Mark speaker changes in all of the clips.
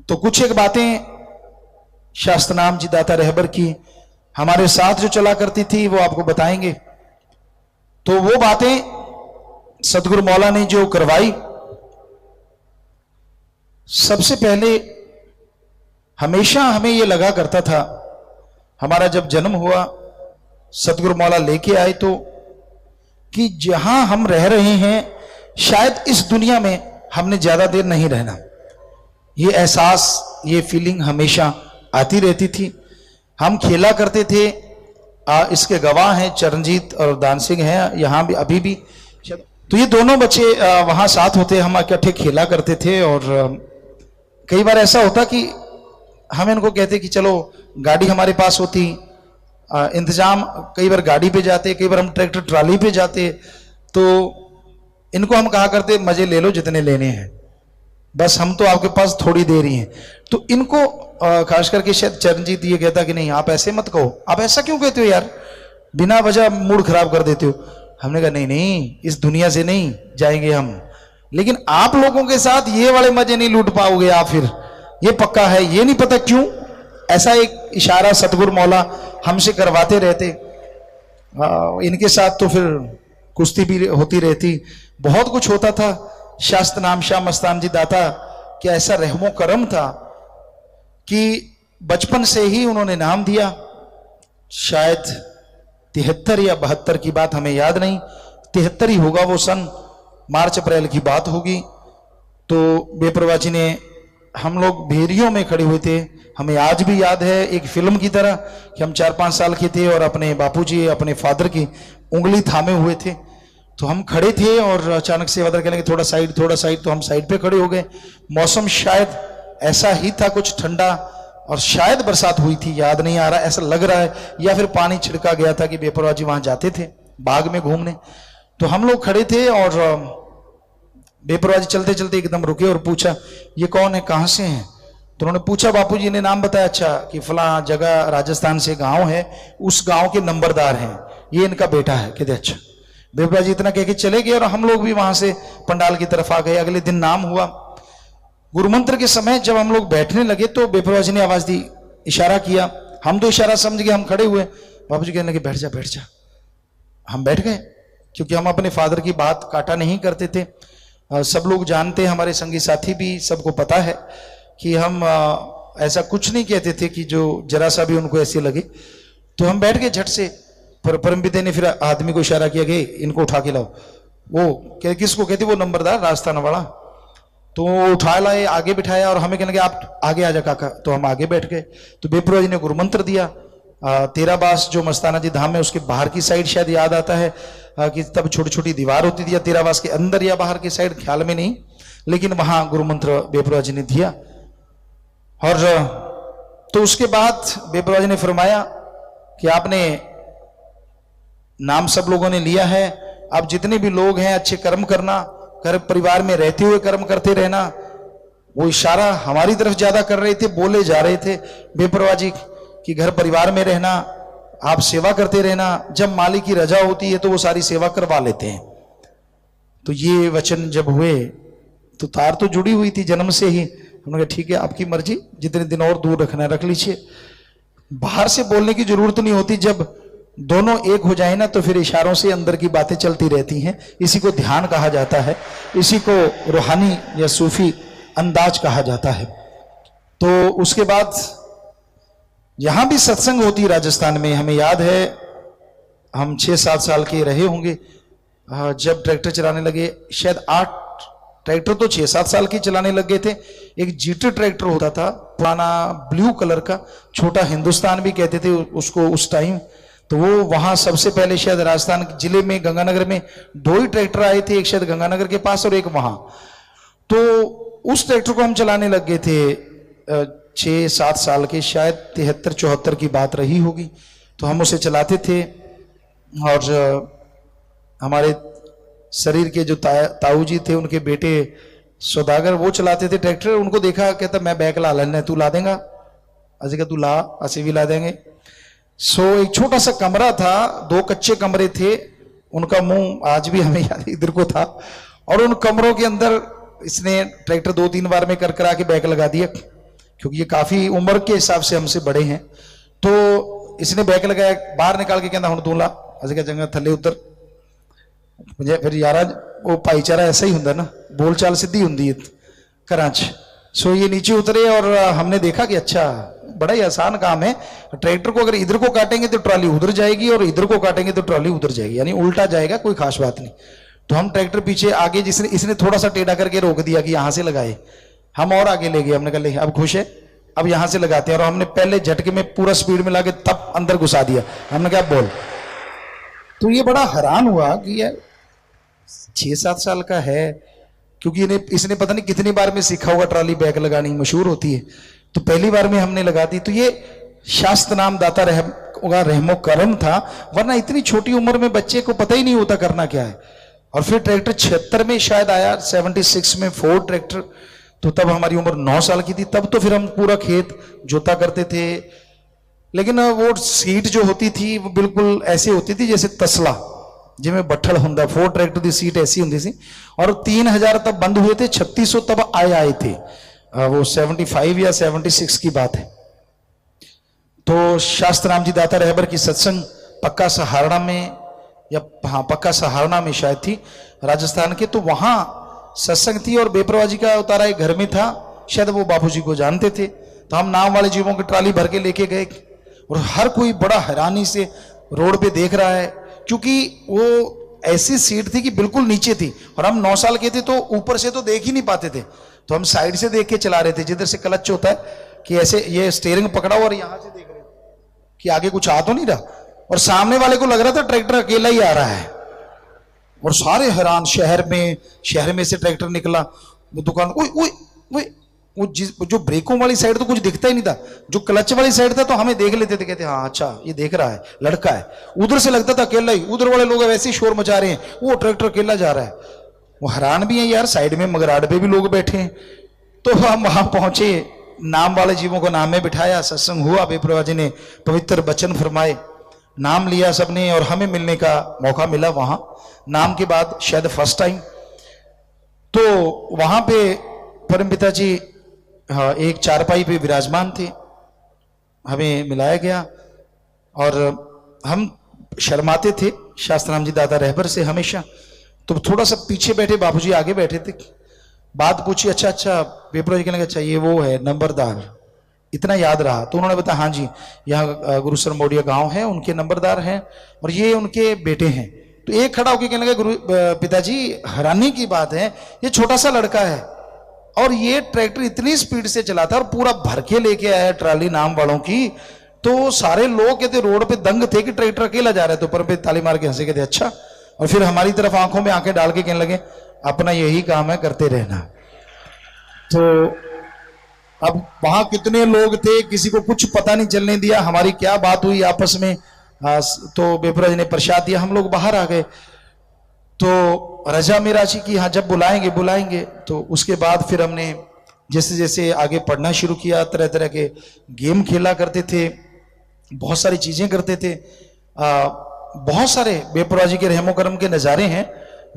Speaker 1: तो कुछ एक बातें शास्त्रनाम जी दाता रहबर की हमारे साथ जो चला करती थी वो आपको बताएंगे। तो वो बातें सतगुरु मौला ने जो करवाई, सबसे पहले हमेशा हमें ये लगा करता था, हमारा जब जन्म हुआ सतगुरु मौला लेके आए तो, कि जहां हम रह रहे हैं शायद इस दुनिया में हमने ज्यादा देर नहीं रहना। ये एहसास, ये फीलिंग हमेशा आती रहती थी। हम खेला करते थे, इसके गवाह हैं चरणजीत और दान सिंह हैं यहां भी, अभी भी। तो ये दोनों बच्चे वहां साथ होते, हम इकट्ठे खेला करते थे। और कई बार ऐसा होता कि हम इनको कहते कि चलो गाड़ी हमारे पास होती, इंतजाम, कई बार गाड़ी पे जाते, कई बार हम ट्रैक्टर ट्राली पे जाते, तो इनको हम कहा करते मजे ले लो जितने लेने हैं, बस हम तो आपके पास थोड़ी देर ही हैं। तो इनको खास करके शायद चरणजीत ये कहता कि नहीं आप ऐसे मत कहो, आप ऐसा क्यों कहते हो यार, बिना वजह मूड खराब कर देते हो। हमने कहा नहीं नहीं, इस दुनिया से नहीं जाएंगे हम, लेकिन आप लोगों के साथ ये वाले मजे नहीं लूट पाओगे आप, फिर ये पक्का है। ये नहीं पता क्यों ऐसा एक इशारा सतगुरु मौला हमसे करवाते रहते। इनके साथ तो फिर कुश्ती भी होती रहती, बहुत कुछ होता था। शास्त्र नाम शाह मस्तान जी दाता क्या ऐसा रहमो करम था कि बचपन से ही उन्होंने नाम दिया। शायद 73 या 72 की बात हमें याद नहीं, 73 ही होगा वो सन, मार्च अप्रैल की बात होगी। तो बेपरवाह जी ने, हम लोग भेरियों में खड़े हुए थे, हमें आज भी याद है एक फिल्म की तरह कि हम 4-5 साल के थे और अपने बापूजी अपने फादर की उंगली थामे हुए थे। तो हम खड़े थे और अचानक से फादर कहने लगे थोड़ा साइड थोड़ा साइड, तो हम साइड पे खड़े हो गए। मौसम शायद ऐसा ही था कुछ ठंडा, और शायद बरसात हुई थी, याद नहीं आ रहा, ऐसा लग रहा है, या फिर पानी छिड़का गया था कि बेपरवाह जी वहां जाते थे बाग में घूमने। तो हम लोग खड़े थे और बेपरवाह जी चलते चलते एकदम रुके और पूछा ये कौन है, कहां से हैं। तो उन्होंने पूछा, बापूजी ने नाम बताया, अच्छा कि फलां जगह राजस्थान से गांव है, उस गांव के नंबरदार हैं, ये इनका बेटा है। कहते अच्छा। बेपरवाह जी इतना कह के चले गए और हम लोग भी वहां से पंडाल की तरफ आ गए। अगले दिन नाम हुआ। गुरुमंत्र के समय जब हम लोग बैठने लगे तो बेपरवाह जी ने आवाज दी, इशारा किया, हम तो इशारा समझ गए, हम खड़े हुए। बापूजी कहने लगे बैठ जा बैठ जा। हम बैठ गए, क्योंकि हम अपने फादर की बात काटा नहीं करते थे। सब लोग जानते हैं, हमारे संगी साथी भी, सबको पता है कि हम ऐसा कुछ नहीं कहते थे कि जो जरा सा भी उनको ऐसे लगे। तो हम बैठ गए झट से। पर परमपिता ने फिर आदमी को इशारा किया कि इनको उठा के लाओ। वो किसको कहते, वो नंबरदार राजस्थान वाला। तो वो उठा लाए, आगे बिठाया और हमें कहने लगे आप आगे आ जा काका। तो हम आगे बैठ गए। तो बेपरवाह जी ने गुरुमंत्र दिया। तेराबास जो मस्ताना जी धाम है उसके बाहर की साइड शायद याद आता है कि तब छोटी छोटी दीवार होती थी, या तेराबास के अंदर या बाहर की साइड ख्याल में नहीं, लेकिन वहां गुरुमंत्र बेपरवाह जी ने दिया। और तो उसके बाद बेपरवाह जी ने फरमाया कि आपने नाम सब लोगों ने लिया है, अब जितने भी लोग हैं अच्छे कर्म करना, घर परिवार में रहते हुए कर्म करते रहना। वो इशारा हमारी तरफ ज्यादा कर रहे थे, बोले जा रहे थे बेपरवाह जी कि घर परिवार में रहना, आप सेवा करते रहना, जब मालिक की रजा होती है तो वो सारी सेवा करवा लेते हैं। तो ये वचन जब हुए तो तार तो जुड़ी हुई थी जन्म से ही। हमने कहा ठीक है आपकी मर्जी, जितने दिन और दूर रखना रख लीजिए। बाहर से बोलने की जरूरत नहीं होती, जब दोनों एक हो जाए ना तो फिर इशारों से अंदर की बातें चलती रहती हैं। इसी को ध्यान कहा जाता है, इसी को रूहानी या सूफी अंदाज कहा जाता है। तो उसके बाद यहां भी सत्संग होती है राजस्थान में। हमें याद है हम 6-7 साल के रहे होंगे जब ट्रैक्टर चलाने लगे, शायद 8 ट्रैक्टर तो 6-7 साल की चलाने लग गए थे। एक जीटी ट्रैक्टर होता था पुराना ब्लू कलर का, छोटा हिंदुस्तान भी कहते थे उसको उस टाइम। तो वो वहां सबसे पहले शायद राजस्थान जिले में गंगानगर में 2 ही ट्रैक्टर आए थे, एक शायद गंगानगर के पास और एक वहां। तो उस ट्रैक्टर को हम चलाने लग गए थे 6-7 साल के, शायद 73-74 की बात रही होगी। तो हम उसे चलाते थे और हमारे शरीर के जो ताऊ जी थे उनके बेटे सौदागर वो चलाते थे ट्रैक्टर। उनको देखा, कहता मैं बैक ला लेना, तू ला देगा? अजय का तू ला, असे भी ला देंगे। सो एक छोटा सा कमरा था, 2 कच्चे कमरे थे, उनका मुंह आज भी हमें याद इधर को था। और उन कमरों के अंदर इसने ट्रैक्टर 2-3 बार में कर करा के बैक लगा दिया। क्योंकि ये काफी उम्र के हिसाब से हमसे बड़े हैं। तो इसने बैग लगाया, बाहर निकाल के कहता हूं तू ला, असं क्या चंगा थले उतर। मुझे फिर यार वो भाईचारा ऐसा ही होंगे ना, बोलचाल सीधी होंगी घर च। सो ये नीचे उतरे और हमने देखा कि अच्छा बड़ा ही आसान काम है, ट्रैक्टर को अगर इधर को काटेंगे तो ट्रॉली उधर जाएगी और इधर को काटेंगे तो ट्रॉली उधर जाएगी, यानी उल्टा जाएगा, कोई खास बात नहीं। तो हम ट्रैक्टर पीछे आगे, जिसने इसने थोड़ा सा टेढ़ा करके रोक दिया कि यहां से लगाए, हम और आगे ले गए। हमने कहा ले अब खुश है, अब यहां से लगाते हैं। और हमने पहले झटके में पूरा स्पीड में लाके तब अंदर घुसा दिया। हमने कहा बोल। तो ये बड़ा हैरान हुआ कि यार 6-7 साल का है, क्योंकि इसने पता नहीं कितनी बार में सीखा होगा ट्रॉली बैग लगानी, मशहूर होती है। तो पहली बार में हमने लगा दी। तो ये शास्त्र नाम दाता रहमो करम था, वरना इतनी छोटी उम्र में बच्चे को पता ही नहीं होता करना क्या है। और फिर ट्रैक्टर 76 में शायद आया, 76 में फोर्ड ट्रैक्टर। तो तब हमारी उम्र 9 साल की थी। तब तो फिर हम पूरा खेत जोता करते थे, लेकिन वो सीट जो होती थी वो बिल्कुल ऐसी होती थी जैसे तसला जिमें बट्ठल होंगे। फोर्ड ट्रैक्टर की सीट ऐसी होंगी सी। और 3000 तब बंद हुए थे, 3600 तब आए थे। वो 75 या 76 की बात है। तो शास्त्र राम जी दाता रहबर की सत्संग पक्का सहारना में, या हाँ पक्का सहारना में शायद थी, राजस्थान के। तो वहां सत्संग थी और बेपरवाह जी का उतारा एक घर में था। शायद वो बापूजी को जानते थे। तो हम नाम वाले जीवों की ट्राली भर के लेके गए और हर कोई बड़ा हैरानी से रोड पे देख रहा है, क्योंकि वो ऐसी सीट थी कि बिल्कुल नीचे थी और हम 9 साल के थे, तो ऊपर से तो देख ही नहीं पाते थे। तो हम साइड से देख के चला रहे थे, जिधर से क्लच होता है कि ऐसे ये स्टीयरिंग पकड़ा और यहां से देख रहे थे कि आगे कुछ आ तो नहीं रहा। और सामने वाले को लग रहा था ट्रैक्टर अकेला ही आ रहा है। और सारे हैरान, शहर में से ट्रैक्टर निकला। वो दुकान वो जो ब्रेकों वाली साइड तो कुछ दिखता ही नहीं था, जो क्लच वाली साइड था तो हमें देख लेते थे, कहते हाँ अच्छा ये देख रहा है, लड़का है। उधर से लगता था अकेला ही, उधर वाले लोग वैसे ही शोर मचा रहे हैं, वो ट्रैक्टर अकेला जा रहा है। वो हैरान भी है यार, साइड में मगराड़ पे भी लोग बैठे हैं। तो हम वहां पहुंचे, नाम वाले जीवों को नाम में बिठाया, सत्संग हुआ, बेपरवाह जी ने पवित्र वचन फरमाए, नाम लिया सबने और हमें मिलने का मौका मिला वहां। नाम के बाद शायद फर्स्ट टाइम। तो वहां पे परमपिता जी हाँ एक चारपाई पे विराजमान थे, हमें मिलाया गया और हम शर्माते थे शास्त्राम जी दादा रहबर से हमेशा। तो थोड़ा सा पीछे बैठे, बापूजी आगे बैठे थे। बात पूछी, अच्छा पेपर कहने अच्छा ये वो है नंबरदार, इतना याद रहा। तो उन्होंने बताया हाँ जी यहाँ गुरु सर मोडिया गांव है, उनके नंबरदार हैं और ये उनके बेटे हैं। तो एक खड़ा होकर कहने लगा, गुरु पिताजी हैरानी की बात है, ये छोटा सा लड़का है और ये ट्रैक्टर इतनी स्पीड से चलाता है और पूरा भर के लेके आया ट्राली नाम वालों की। तो सारे लोग कहते रोड पे दंग थे कि ट्रैक्टर अकेला जा रहा है। तो पर पे ताली मार के हंसे, कहते अच्छा। और फिर हमारी तरफ आंखों में आंखें डाल के कहने लगे अपना यही काम है, करते रहना। तो अब वहां कितने लोग थे, किसी को कुछ पता नहीं चलने दिया हमारी क्या बात हुई आपस में। तो बेपरवाह जी ने प्रसाद दिया, हम लोग बाहर आ गए। तो रजा में राशि की हाँ जब बुलाएंगे। तो उसके बाद फिर हमने जैसे जैसे आगे पढ़ना शुरू किया, तरह तरह के गेम खेला करते थे, बहुत सारी चीजें करते थे। बहुत सारे बेपरवाह जी के रहमो करम के नज़ारे हैं।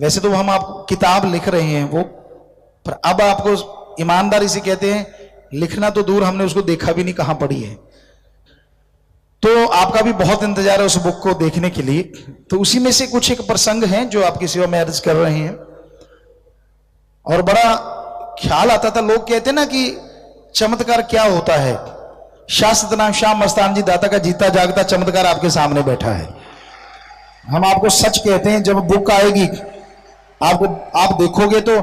Speaker 1: वैसे तो हम आप किताब लिख रहे हैं वो, पर अब आपको ईमानदारी से कहते हैं लिखना तो दूर, हमने उसको देखा भी नहीं, कहां पढ़ी है। तो आपका भी बहुत इंतजार है उस बुक को देखने के लिए। तो उसी में से कुछ एक प्रसंग हैं जो आपकी सेवा में अर्ज कर रहे हैं। और बड़ा ख्याल आता था, लोग कहते ना कि चमत्कार क्या होता है, शास्त्र नाम श्याम मस्तान जी दाता का जीता जागता चमत्कार आपके सामने बैठा है। हम आपको सच कहते हैं, जब बुक आएगी आप देखोगे तो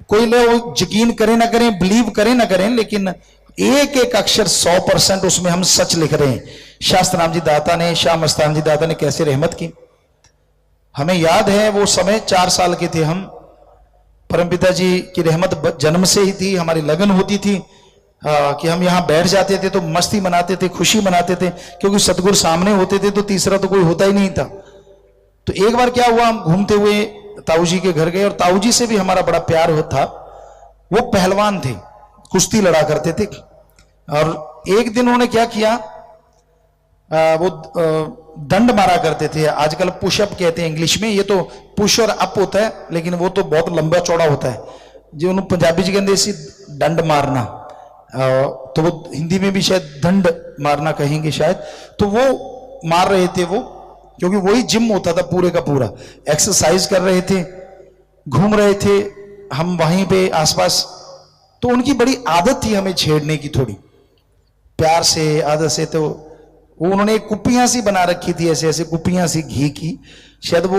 Speaker 1: कोई लोग यकीन करें ना करें, बिलीव करें ना करें, लेकिन एक एक अक्षर 100% उसमें हम सच लिख रहे हैं। शास्त्र नाम जी दाता ने, श्याम मस्तान जी दाता ने कैसे रहमत की। हमें याद है वो समय 4 साल के थे हम, परमपिता जी की रहमत जन्म से ही थी, हमारी लगन होती थी कि हम यहाँ बैठ जाते थे तो मस्ती मनाते थे, खुशी मनाते थे, क्योंकि सतगुरु सामने होते थे तो तीसरा तो कोई होता ही नहीं था। तो एक बार क्या हुआ, हम घूमते हुए ताऊ जी के घर गए और ताऊ जी से भी हमारा बड़ा प्यार होता। वो पहलवान थे, कुश्ती लड़ा करते थे। और एक दिन उन्होंने क्या किया, वो दंड मारा करते थे। आजकल पुशअप कहते हैं इंग्लिश में, ये तो पुश और अप होता है, लेकिन वो तो बहुत लंबा चौड़ा होता है। जो उन्होंने पंजाबी जी कहते इसी दंड मारना, तो वो हिंदी में भी शायद दंड मारना कहेंगे शायद, तो वो मार रहे थे वो, क्योंकि वही जिम होता था पूरे का पूरा, एक्सरसाइज कर रहे थे, घूम रहे थे हम वहीं पे आसपास। तो उनकी बड़ी आदत थी हमें छेड़ने की, थोड़ी प्यार से आदत से। तो वो उन्होंने एक कुप्पियां सी बना रखी थी, ऐसे ऐसे कुप्पियां सी घी की, शायद वो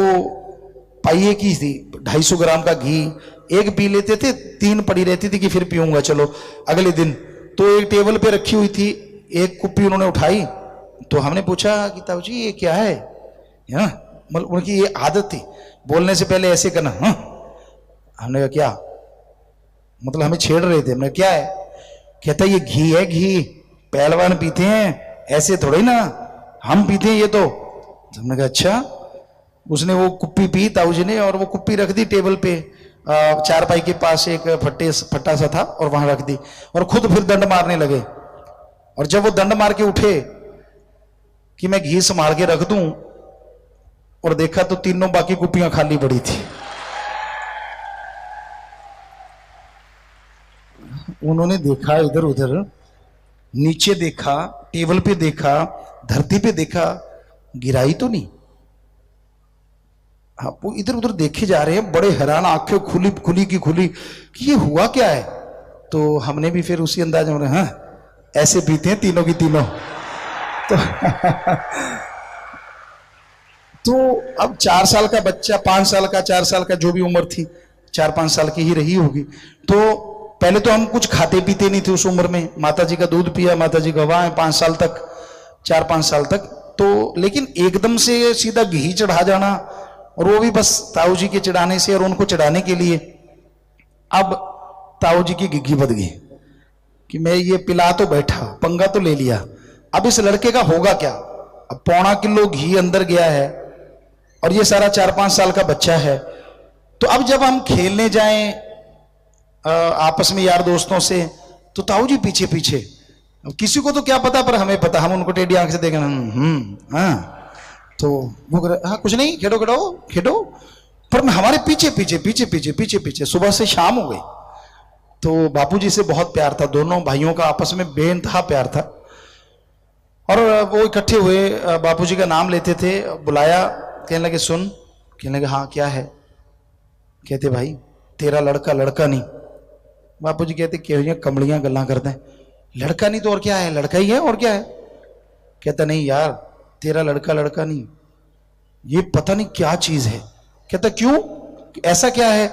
Speaker 1: पाइये की थी, 250 ग्राम का घी, एक पी लेते थे, 3 पड़ी रहती थी कि फिर पीऊंगा चलो अगले दिन। तो एक टेबल पे रखी हुई थी, एक कुप्पी उन्होंने उठाई, तो हमने पूछा कि ताऊ जी ये क्या है? मतलब उनकी ये आदत थी बोलने से पहले ऐसे करना। हाँ, हमने कहा क्या मतलब? हमें छेड़ रहे थे। हमने क्या है? कहता ये घी है, घी पहलवान पीते हैं, ऐसे थोड़े ना हम पीते हैं ये तो। हमने कहा अच्छा। उसने वो कुप्पी पी ताऊ जी ने, और वो कुप्पी रख दी टेबल पे, चारपाई के पास एक फट्टा सा था, और वहां रख दी, और खुद फिर दंड मारने लगे। और जब वो दंड मार के उठे कि मैं घी संभाल के रख दूं, और देखा तो तीनों बाकी कुप्पियां खाली पड़ी थी। उन्होंने देखा इधर उधर, नीचे देखा, टेबल पे देखा, धरती पे देखा, गिराई तो नहीं। हाँ, वो इधर उधर देखे जा रहे हैं, बड़े हैरान, आंखें खुली खुली की खुली कि ये हुआ क्या है। तो हमने भी फिर उसी अंदाज में, हाँ ऐसे पीते हैं तीनों की तीनों। तो अब 4 साल का बच्चा, 5 साल का, 4 साल का, जो भी उम्र थी, 4-5 साल की ही रही होगी। तो पहले तो हम कुछ खाते पीते नहीं थे उस उम्र में, माता जी का दूध पिया, माता जी गवाह है 5 साल तक, 4-5 साल तक। तो लेकिन एकदम से सीधा घी चढ़ा जाना, और वो भी बस ताऊ जी के चढ़ाने से और उनको चढ़ाने के लिए। अब ताऊ जी की गिग्गी बद गई कि मैं ये पिला तो बैठा, पंगा तो ले लिया, अब इस लड़के का होगा क्या? अब 1.25 किलो घी अंदर गया है, और ये सारा 4-5 साल का बच्चा है। तो अब जब हम खेलने जाएं आपस में यार दोस्तों से, तो ताऊ जी पीछे पीछे, किसी को तो क्या पता, पर हमें पता, हम उनको टेढ़ी आंख से देखें, हाँ। तो वो हाँ कुछ नहीं, खेलो खेलो खेलो, पर हमारे पीछे पीछे पीछे पीछे पीछे पीछे सुबह से शाम हो गई। तो बापूजी से बहुत प्यार था, दोनों भाइयों का आपस में बेइंतहा प्यार था। और वो इकट्ठे हुए, बापूजी का नाम लेते थे, बुलाया, कहने लगे सुन, कहने लगे हाँ क्या है? कहते भाई तेरा लड़का लड़का नहीं। बापूजी कहते क्यों कमलियां गल्ला करते हैं, लड़का नहीं तो और क्या है? लड़का ही है और क्या है? कहता नहीं यार तेरा लड़का लड़का नहीं, ये पता नहीं क्या चीज है। कहता क्यों, ऐसा क्या है?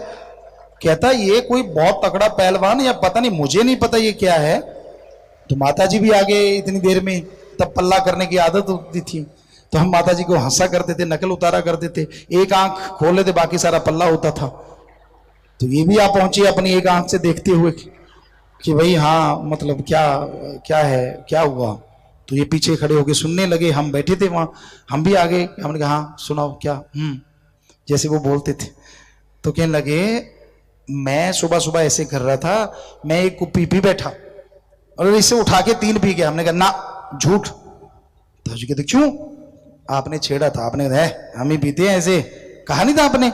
Speaker 1: कहता ये कोई बहुत तगड़ा पहलवान, या पता नहीं, मुझे नहीं पता ये क्या है। तो माताजी भी आ गए इतनी देर में, तब पल्ला करने की आदत होती थी, तो हम माताजी को हंसा करते थे, नकल उतारा करते थे, एक आंख खोल लेते, बाकी सारा पल्ला होता था। तो ये भी आप पहुंचे अपनी एक आंख से देखते हुए कि भाई हाँ मतलब क्या क्या है, क्या हुआ। तो ये पीछे खड़े होके सुनने लगे, हम बैठे थे वहां, हम भी आ गए, हमने कहा हाँ सुनाओ क्या, जैसे वो बोलते थे। तो कहने लगे मैं सुबह सुबह ऐसे कर रहा था, मैं एक कुप्पी पी बैठा और इसे उठा के 3 पी गया। हमने कहा ना झूठ। तो जी कहते क्यों? आपने छेड़ा था, आपने कहा हम ही पीते हैं ऐसे, कहा नहीं था आपने?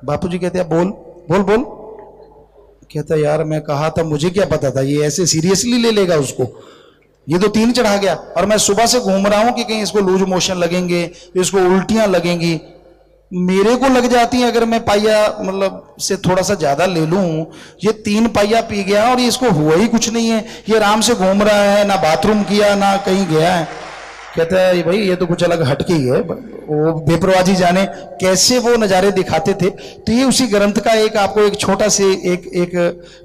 Speaker 1: बापूजी कहते हैं बोल बोल बोल। कहता यार मैं कहा था, मुझे क्या पता था ये ऐसे सीरियसली ले लेगा उसको, ये तो 3 चढ़ा गया। और मैं सुबह से घूम रहा हूं कि कहीं इसको लूज मोशन लगेंगे, इसको उल्टियां लगेंगी, मेरे को लग जाती है अगर मैं पाइया मतलब से थोड़ा सा ज्यादा ले लूं। ये 3 पाइया पी गया और इसको हुआ ही कुछ नहीं है, ये आराम से घूम रहा है, ना बाथरूम किया ना कहीं गया है। कहता है भाई ये तो कुछ अलग हटके ही है। वो बेपरवाजी जाने कैसे वो नजारे दिखाते थे। तो ये उसी ग्रंथ का एक आपको एक छोटा से एक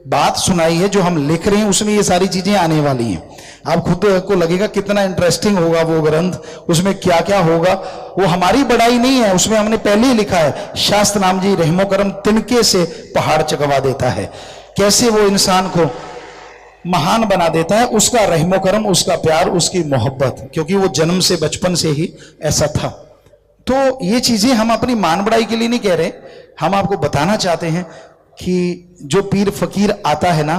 Speaker 1: बात सुनाई है जो हम लिख रहे हैं, उसमें ये सारी चीजें आने वाली हैं। आप खुद को लगेगा कितना इंटरेस्टिंग होगा वो ग्रंथ, उसमें क्या क्या होगा। वो हमारी बड़ाई नहीं है, उसमें हमने पहले ही लिखा है, शास्त्र नाम जी रहमो करम तिनके से पहाड़ चकवा देता है। कैसे वो इंसान को महान बना देता है, उसका रहमो करम, उसका प्यार, उसकी मोहब्बत, क्योंकि वो जन्म से बचपन से ही ऐसा था। तो ये चीजें हम अपनी मान बढ़ाई के लिए नहीं कह रहे, हम आपको बताना चाहते हैं कि जो पीर फकीर आता है ना,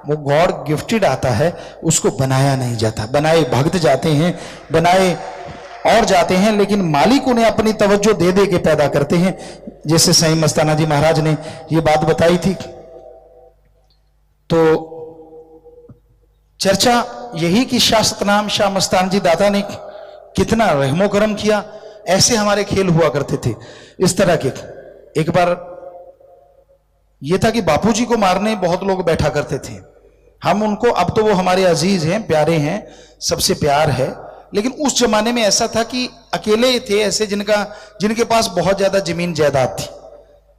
Speaker 1: वो गॉड गिफ्टेड आता है, उसको बनाया नहीं जाता। बनाए भक्त जाते हैं, बनाए और जाते हैं, लेकिन मालिक उन्हें अपनी तवज्जो दे दे के पैदा करते हैं। जैसे सही मस्ताना जी महाराज ने ये बात बताई थी। तो चर्चा यही कि शास्त्र नाम शाह मस्तान जी दाता ने कितना रहमो करम किया। ऐसे हमारे खेल हुआ करते थे इस तरह के। एक बार यह था कि बापूजी को मारने बहुत लोग बैठा करते थे। हम उनको, अब तो वो हमारे अजीज हैं, प्यारे हैं, सबसे प्यार है, लेकिन उस जमाने में ऐसा था कि अकेले थे ऐसे जिनके पास बहुत ज्यादा जमीन जायदाद थी।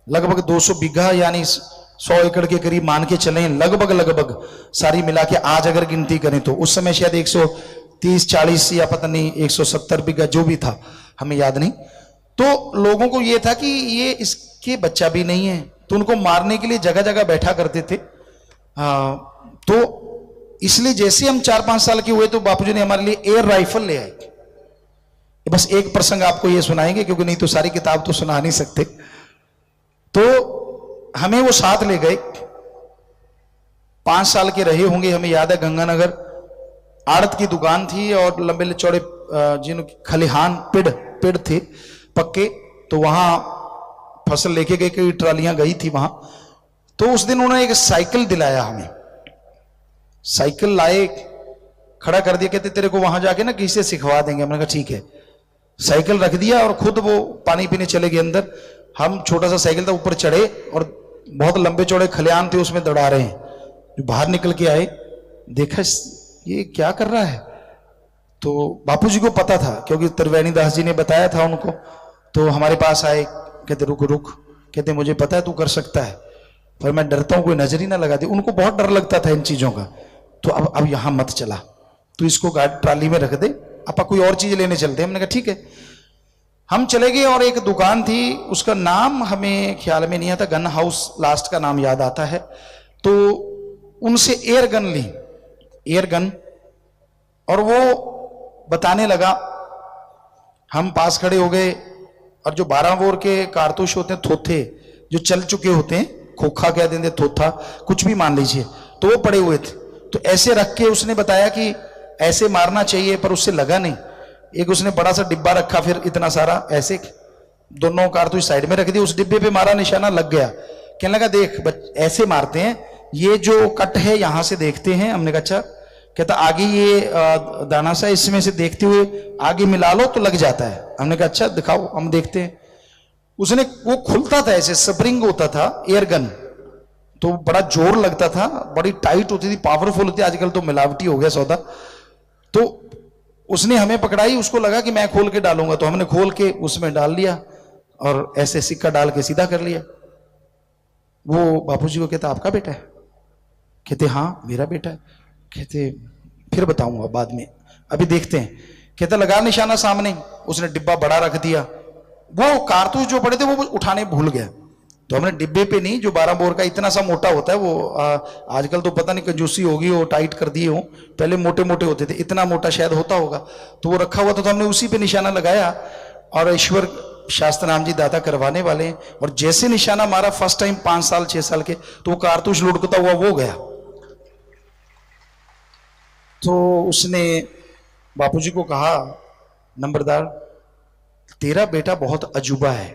Speaker 1: लगभग 200 बीघा यानी 100 एकड़ के करीब मान के चलें, लगभग सारी मिला के आज अगर गिनती करें तो उस समय शायद 130-40 या पता नहीं 170 बीघा जो भी था, हमें याद नहीं। तो लोगों को यह था कि ये इसके बच्चा भी नहीं है, तो उनको मारने के लिए जगह जगह बैठा करते थे। तो इसलिए जैसे हम 4-5 साल के हुए तो बापूजी ने हमारे लिए एयर राइफल ले आए। बस एक प्रसंग आपको ये सुनाएंगे क्योंकि नहीं तो सारी किताब तो सुना नहीं सकते। तो हमें वो साथ ले गए। 5 साल के रहे होंगे, हमें याद है, गंगानगर आड़त की दुकान थी और लंबे चौड़े जिनके खलिहान पेड़ थे पक्के, तो वहां फसल लेके गए, कई ट्रालियां गई थी वहां। तो उस दिन उन्होंने एक साइकिल दिलाया हमें। साइकिल लाए, खड़ा कर दिया, कहते तेरे को वहां जाके ना किसी से सिखवा देंगे। हमने कहा ठीक है। साइकिल रख दिया और खुद वो पानी पीने चले गए अंदर। हम छोटा सा साइकिल था, ऊपर चढ़े और बहुत लंबे चौड़े खलियान थे, उसमें दौड़ा रहे हैं। जो बाहर निकल के आए, देखा ये क्या कर रहा है। तो बापूजी को पता था क्योंकि त्रिवेणी दास जी ने बताया था उनको। तो हमारे पास आए, कहते रुक रुक, कहते मुझे पता है तू कर सकता है, पर मैं डरता हूं कोई नजर ही ना लगा दे। उनको बहुत डर लगता था इन चीजों का। तो अब यहां मत चला, तो इसको गाड़ी ट्राली में रख दे, आपा कोई और चीज लेने चलते। हमने कहा ठीक है। हम चले गए और एक दुकान थी, उसका नाम हमें ख्याल में नहीं आता, गन हाउस लास्ट का नाम याद आता है। तो उनसे एयर गन ली, एयर गन, और वो बताने लगा। हम पास खड़े हो गए और जो 12 बोर के कारतूस होते हैं, थोथे जो चल चुके होते हैं, खोखा कह देंगे, थोथा कुछ भी मान लीजिए, तो वो पड़े हुए थे। तो ऐसे रख के उसने बताया कि ऐसे मारना चाहिए, पर उससे लगा नहीं। एक उसने बड़ा सा डिब्बा रखा, फिर इतना सारा ऐसे दोनों कारतूस साइड में रख दिए, उस डिब्बे पे मारा, निशाना लग गया। कहने लगा देख ऐसे मारते हैं, ये जो कट है यहां से देखते हैं। हमने कहा अच्छा। कहता आगे ये दाना सा इसमें से देखते हुए आगे मिला लो तो लग जाता है। हमने कहा अच्छा दिखाओ, हम देखते हैं। उसने, वो खुलता था ऐसे, स्प्रिंग होता था एयर गन, तो बड़ा जोर लगता था, बड़ी टाइट होती थी, पावरफुल होती थी। आजकल तो मिलावटी हो गया सौदा। तो उसने हमें पकड़ाई, उसको लगा कि मैं खोल के डालूंगा, तो हमने खोल के उसमें डाल लिया और ऐसे सिक्का डाल के सीधा कर लिया। वो बापूजी को कहता आपका बेटा है? कहते हाँ मेरा बेटा है। कहते फिर बताऊंगा बाद में, अभी देखते हैं। कहता लगा निशाना सामने, उसने डिब्बा बड़ा रख दिया। वो कारतूस जो पड़े थे वो उठाने भूल गया, तो हमने डिब्बे पे नहीं, जो 12 बोर का इतना सा मोटा होता है वो, आजकल तो पता नहीं कंजूसी होगी, वो टाइट कर दिए हो, पहले मोटे मोटे होते थे, इतना मोटा शायद होता होगा, तो वो रखा हुआ था। तो हमने उसी पे निशाना लगाया और ईश्वर शास्त्र नाम जी दाता करवाने वाले हैं। और जैसे निशाना मारा फर्स्ट टाइम 5 साल 6 साल के, तो वो कारतूस लुढ़कता हुआ वो गया। तो उसने बापूजी को कहा नंबरदार तेरा बेटा बहुत अजूबा है,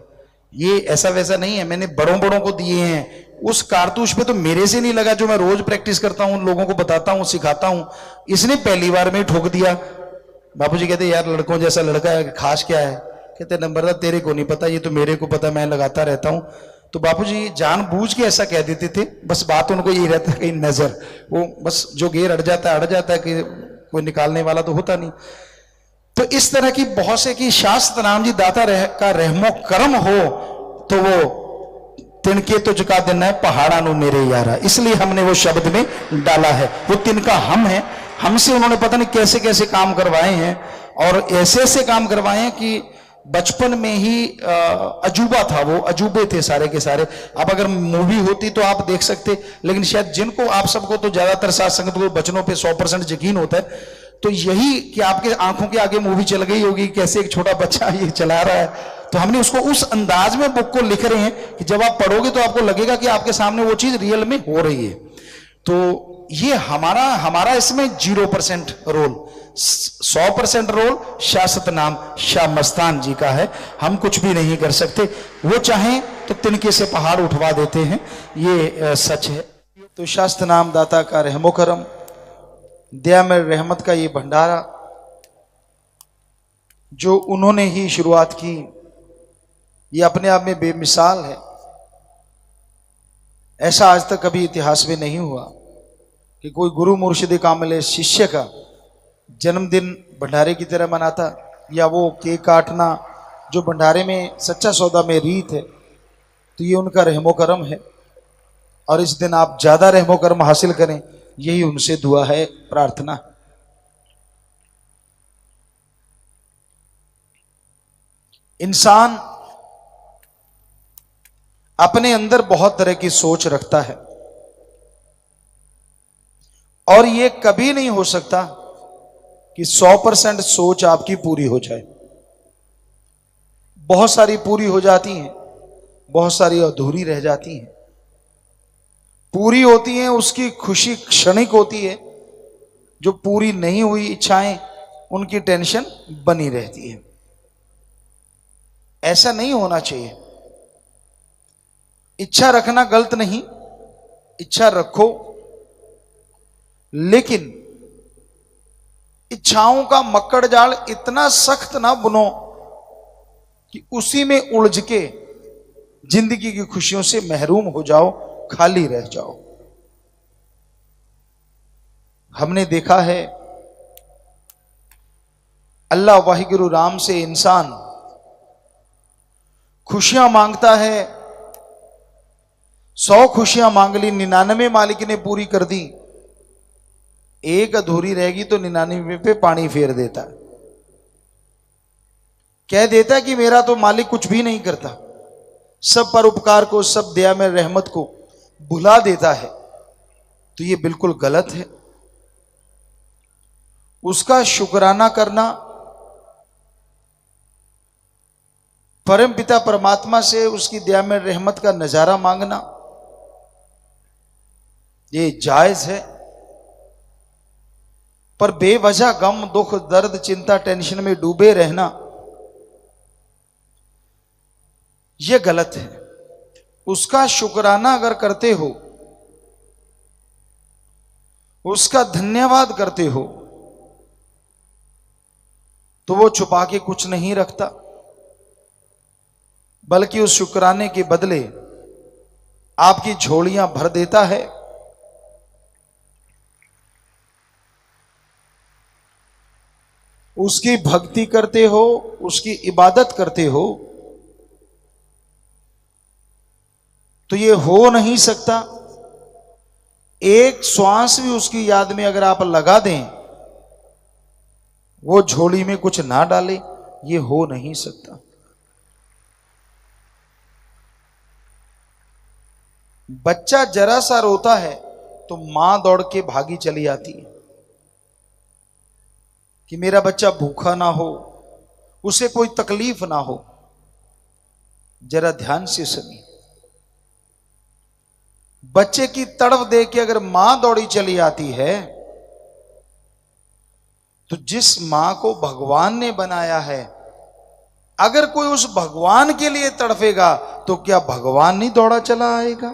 Speaker 1: ये ऐसा वैसा नहीं है, मैंने बड़ों बड़ों को दिए हैं। उस कारतूस पे तो मेरे से नहीं लगा, जो मैं रोज प्रैक्टिस करता हूं, लोगों को बताता हूं, सिखाता हूं, इसने पहली बार में ठोक दिया। बापूजी कहते यार लड़कों जैसा लड़का है, खास क्या है? कहते नंबरदार तेरे को नहीं पता, ये तो मेरे को पता, मैं लगाता रहता हूं। तो बापूजी जानबूझ के ऐसा कह देते थे, बस बात उनको यही रहता है कहीं नजर, वो बस जो गेर अड़ जाता है कि कोई निकालने वाला तो होता नहीं। तो इस तरह की बहुत से कि शास्त्र नाम जी दाता का रहमो करम हो तो वो तिनके तो चुका देना है पहाड़ा नु मेरे यारा, इसलिए हमने वो शब्द में डाला है। वो तिनका हम है, हमसे उन्होंने पता नहीं कैसे कैसे काम करवाए हैं, और ऐसे ऐसे काम करवाए हैं कि बचपन में ही अजूबा था, वो अजूबे थे सारे के सारे। अब अगर मूवी होती तो आप देख सकते, लेकिन शायद जिनको, आप सबको तो ज्यादातर साथ संगत को बचनों पे 100% यकीन होता है, तो यही कि आपके आंखों के आगे मूवी चल गई होगी, कैसे एक छोटा बच्चा ये चला रहा है। तो हमने उसको उस अंदाज में बुक को लिख रहे हैं कि जब आप पढ़ोगे तो आपको लगेगा कि आपके सामने वो चीज रियल में हो रही है। तो ये हमारा इसमें 0% रोल, 100% रोल शाश्वत नाम शाह मस्तान जी का है। हम कुछ भी नहीं कर सकते, वो चाहें तो तिनके से पहाड़ उठवा देते हैं, ये सच है। तो शाश्वत नाम दाता का रहमो करम दया में रहमत का ये भंडारा जो उन्होंने ही शुरुआत की, ये अपने आप में बेमिसाल है। ऐसा आज तक कभी इतिहास में नहीं हुआ कि कोई गुरु मुर्शिद कामिल शिष्य का जन्मदिन भंडारे की तरह मनाता, या वो केक काटना जो भंडारे में सच्चा सौदा में रीत है। तो ये उनका रहमो करम है, और इस दिन आप ज्यादा रहमो करम हासिल करें, यही उनसे दुआ है, प्रार्थना है। इंसान अपने अंदर बहुत तरह की सोच रखता है, और ये कभी नहीं हो सकता कि 100% सोच आपकी पूरी हो जाए। बहुत सारी पूरी हो जाती हैं, बहुत सारी अधूरी रह जाती हैं। पूरी होती हैं उसकी खुशी क्षणिक होती है, जो पूरी नहीं हुई इच्छाएं उनकी टेंशन बनी रहती है। ऐसा नहीं होना चाहिए। इच्छा रखना गलत नहीं, इच्छा रखो, लेकिन इच्छाओं का मक्कड़ जाल इतना सख्त ना बुनो कि उसी में उलझ के जिंदगी की खुशियों से महरूम हो जाओ, खाली रह जाओ। हमने देखा है अल्लाह वाहिगुरु राम से इंसान खुशियां मांगता है, 100 खुशियां मांग ली, 99 मालिक ने पूरी कर दी, एक अधूरी रहेगी तो 99 पे पानी फेर देता है। कह देता है कि मेरा तो मालिक कुछ भी नहीं करता, सब पर उपकार को, सब दया में रहमत को भुला देता है। तो ये बिल्कुल गलत है। उसका शुक्राना करना, परम पिता परमात्मा से उसकी दया में रहमत का नजारा मांगना, ये जायज है। पर बेवजह गम, दुख, दर्द, चिंता, टेंशन में डूबे रहना, यह गलत है। उसका शुक्राना अगर करते हो, उसका धन्यवाद करते हो, तो वो छुपा के कुछ नहीं रखता, बल्कि उस शुक्राने के बदले आपकी झोलियां भर देता है। उसकी भक्ति करते हो, उसकी इबादत करते हो, तो ये हो नहीं सकता। एक श्वास भी उसकी याद में अगर आप लगा दें, वो झोली में कुछ ना डाले, ये हो नहीं सकता। बच्चा जरा सा रोता है तो मां दौड़ के भागी चली आती है कि मेरा बच्चा भूखा ना हो, उसे कोई तकलीफ ना हो। जरा ध्यान से सुनिए, बच्चे की तड़प देख के अगर मां दौड़ी चली आती है, तो जिस मां को भगवान ने बनाया है, अगर कोई उस भगवान के लिए तड़पेगा तो क्या भगवान नहीं दौड़ा चला आएगा?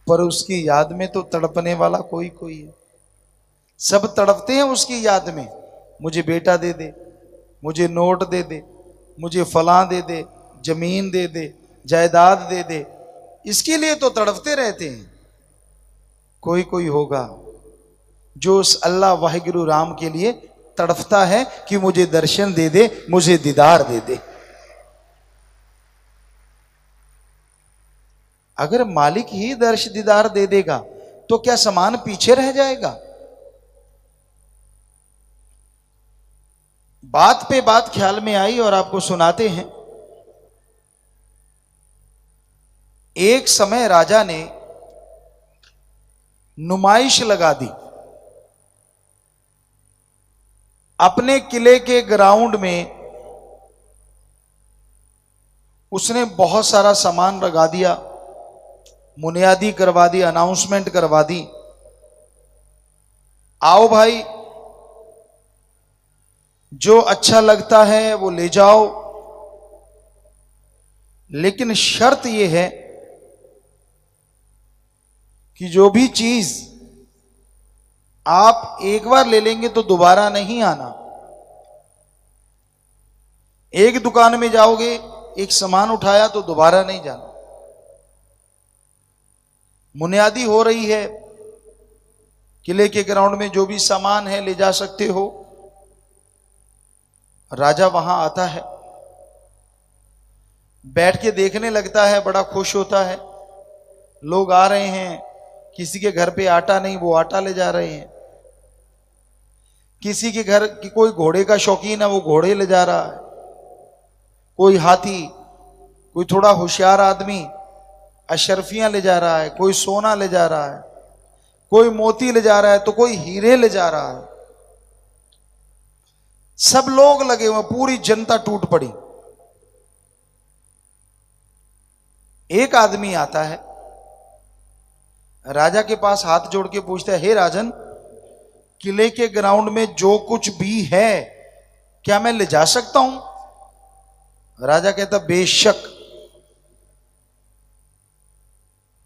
Speaker 1: पर उसकी याद में तो तड़पने वाला कोई कोई है। सब तड़पते हैं उसकी याद में, मुझे बेटा दे दे, मुझे नोट दे दे, मुझे फलां दे दे, जमीन दे दे, जायदाद दे दे, इसके लिए तो तड़पते रहते हैं। कोई कोई होगा जो उस अल्लाह वाहिगुरु राम के लिए तड़पता है कि मुझे दर्शन दे दे, मुझे दीदार दे दे। अगर मालिक ही दर्श दीदार दे देगा तो क्या सामान पीछे रह जाएगा? बात पे बात ख्याल में आई और आपको सुनाते हैं। एक समय राजा ने नुमाइश लगा दी। अपने किले के ग्राउंड में उसने बहुत सारा सामान लगा दिया, मुनियादी करवा दी, अनाउंसमेंट करवा दी, आओ भाई, जो अच्छा लगता है वो ले जाओ, लेकिन शर्त यह है कि जो भी चीज आप एक बार ले लेंगे तो दोबारा नहीं आना। एक दुकान में जाओगे, एक सामान उठाया तो दोबारा नहीं जाना। बुनियादी हो रही है, किले के ग्राउंड में जो भी सामान है ले जा सकते हो। राजा वहां आता है, बैठ के देखने लगता है, बड़ा खुश होता है। लोग आ रहे हैं, किसी के घर पे आटा नहीं, वो आटा ले जा रहे हैं। किसी के घर की कोई घोड़े का शौकीन है, वो घोड़े ले जा रहा है। कोई हाथी, कोई थोड़ा होशियार आदमी अशरफियां ले जा रहा है, कोई सोना ले जा रहा है, कोई मोती ले जा रहा है, तो कोई हीरे ले जा रहा है। सब लोग लगे हुए, पूरी जनता टूट पड़ी। एक आदमी आता है, राजा के पास हाथ जोड़ के पूछता है, हे राजन, किले के ग्राउंड में जो कुछ भी है क्या मैं ले जा सकता हूं? राजा कहता बेशक।